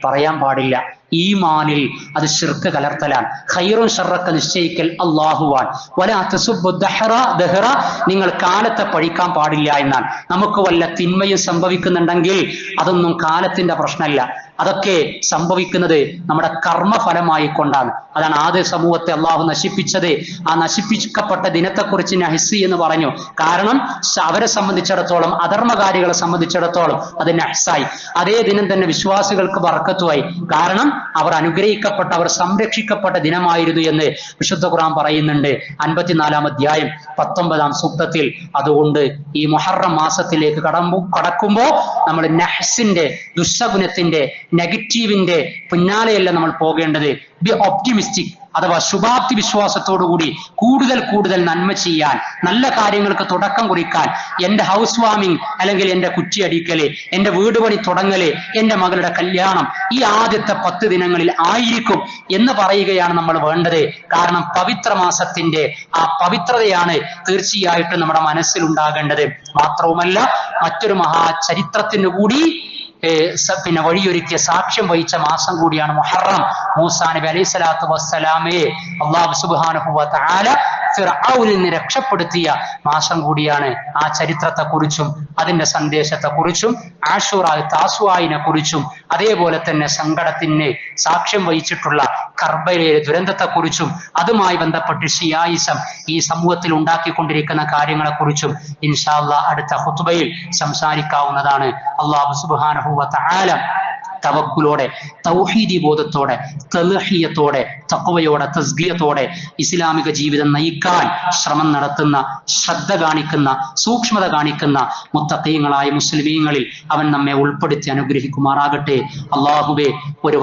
പറയാൻ പാടില്ല. ഈമാനിൽ അത് ശിർക്ക് കലർത്തലാണ്. ഖൈറുൻ ഷർറൊക്കെ നിശ്ചയിക്കൽ അല്ലാഹുവാൻ. വലാ തസുബ്ബു ദഹ്റ, നിങ്ങൾ കാലത്തെ പഴിക്കാൻ പാടില്ല എന്നാണ്. നമുക്ക് വല്ല തിന്മയും സംഭവിക്കുന്നുണ്ടെങ്കിൽ അതൊന്നും കാലത്തിന്റെ പ്രശ്നമല്ല, അതൊക്കെ സംഭവിക്കുന്നത് നമ്മുടെ കർമ്മഫലമായി കൊണ്ടാണ്. അതാണ് ആദ്യ സമൂഹത്തെ അള്ളാഹു നശിപ്പിച്ചത്. ആ നശിപ്പിക്കപ്പെട്ട ദിനത്തെക്കുറിച്ച് നഹ്സി എന്ന് പറഞ്ഞു. കാരണം അവരെ സംബന്ധിച്ചിടത്തോളം, അധർമ്മകാരികളെ സംബന്ധിച്ചിടത്തോളം അത് നഹ്സായി. അതേ ദിനം തന്നെ വിശ്വാസികൾക്ക് ബർക്കത്തുമായി. കാരണം അവർ അനുഗ്രഹിക്കപ്പെട്ട, അവർ സംരക്ഷിക്കപ്പെട്ട ദിനമായിരുന്നു എന്ന് വിശുദ്ധ ഖുർആൻ പറയുന്നുണ്ട് 54-ാം അധ്യായം 19-ാം സൂക്തത്തിൽ. അതുകൊണ്ട് ഈ മുഹറം മാസത്തിലേക്ക് കടക്കുമ്പോൾ നമ്മൾ നഹ്സിന്റെ, ദുശകുനത്തിന്റെ, നെഗറ്റീവിന്റെ പിന്നാലെയല്ല നമ്മൾ പോകേണ്ടത്. ബി ഒപ്റ്റിമിസ്റ്റിക് അഥവാ ശുഭാപ്തി വിശ്വാസത്തോടുകൂടി കൂടുതൽ നന്മ ചെയ്യാൻ, നല്ല കാര്യങ്ങൾക്ക് തുടക്കം കുറിക്കാൻ. എന്റെ ഹൗസ് വാമിങ് അല്ലെങ്കിൽ എന്റെ കുറ്റിയടിക്കല്, എന്റെ വീട് പണി തുടങ്ങല്, എന്റെ മകളുടെ കല്യാണം ഈ ആദ്യത്തെ 10 ദിനങ്ങളിൽ ആയിരിക്കും എന്ന് പറയുകയാണ് നമ്മൾ വേണ്ടത്. കാരണം പവിത്ര മാസത്തിന്റെ ആ പവിത്രതയാണ് തീർച്ചയായിട്ടും നമ്മുടെ മനസ്സിൽ ഉണ്ടാകേണ്ടത്. മാത്രവുമല്ല, മറ്റൊരു മഹാചരിത്രത്തിന് കൂടി പിന്നെ വഴിയൊരുക്കിയ, സാക്ഷ്യം വഹിച്ച മാസം കൂടിയാണ് മുഹറം. മൂസാ നബി അലൈഹി സ്വലാത്തു വസ്സലാമയെ അല്ലാഹു സുബ്ഹാനഹു വ തആല ഫിർഔനിൽ നിന്ന് രക്ഷപ്പെടുത്തിയ മാസം കൂടിയാണ്. ആ ചരിത്രത്തെക്കുറിച്ചും അതിന്റെ സന്ദേശത്തെക്കുറിച്ചും ആശൂറ താസുആയിനെ കുറിച്ചും അതേപോലെ തന്നെ സങ്കടത്തിന് സാക്ഷ്യം വഹിച്ചിട്ടുള്ള കർബലയിലെ ദുരന്തത്തെക്കുറിച്ചും അതുമായി ബന്ധപ്പെട്ട് ഷിയായിസം ഈ സമൂഹത്തിൽ ഉണ്ടാക്കിക്കൊണ്ടിരിക്കുന്ന കാര്യങ്ങളെക്കുറിച്ചും ഇൻഷാ അല്ലാഹ് അടുത്ത ഖുതുബയിൽ സംസാരിക്കാവുന്നതാണ്. അല്ലാഹു സുബ്ഹാനഹു വ തആല തവക്കുലോടെ, തൗഹീദി ബോധത്തോടെ, തൽഹിയത്തോടെ, തഖ്വയോടെ, തസ്കിയത്തോടെ ഇസ്ലാമിക ജീവിതം നയിക്കാൻ ശ്രമം നടത്തുന്ന, ശ്രദ്ധ കാണിക്കുന്ന, സൂക്ഷ്മത കാണിക്കുന്ന മുത്തഖീങ്ങളായ മുസ്ലിമീങ്ങളിൽ അവൻ നമ്മെ ഉൾപ്പെടുത്തി അനുഗ്രഹിക്കുമാറാകട്ടെ. അല്ലാഹുവേ, ഒരു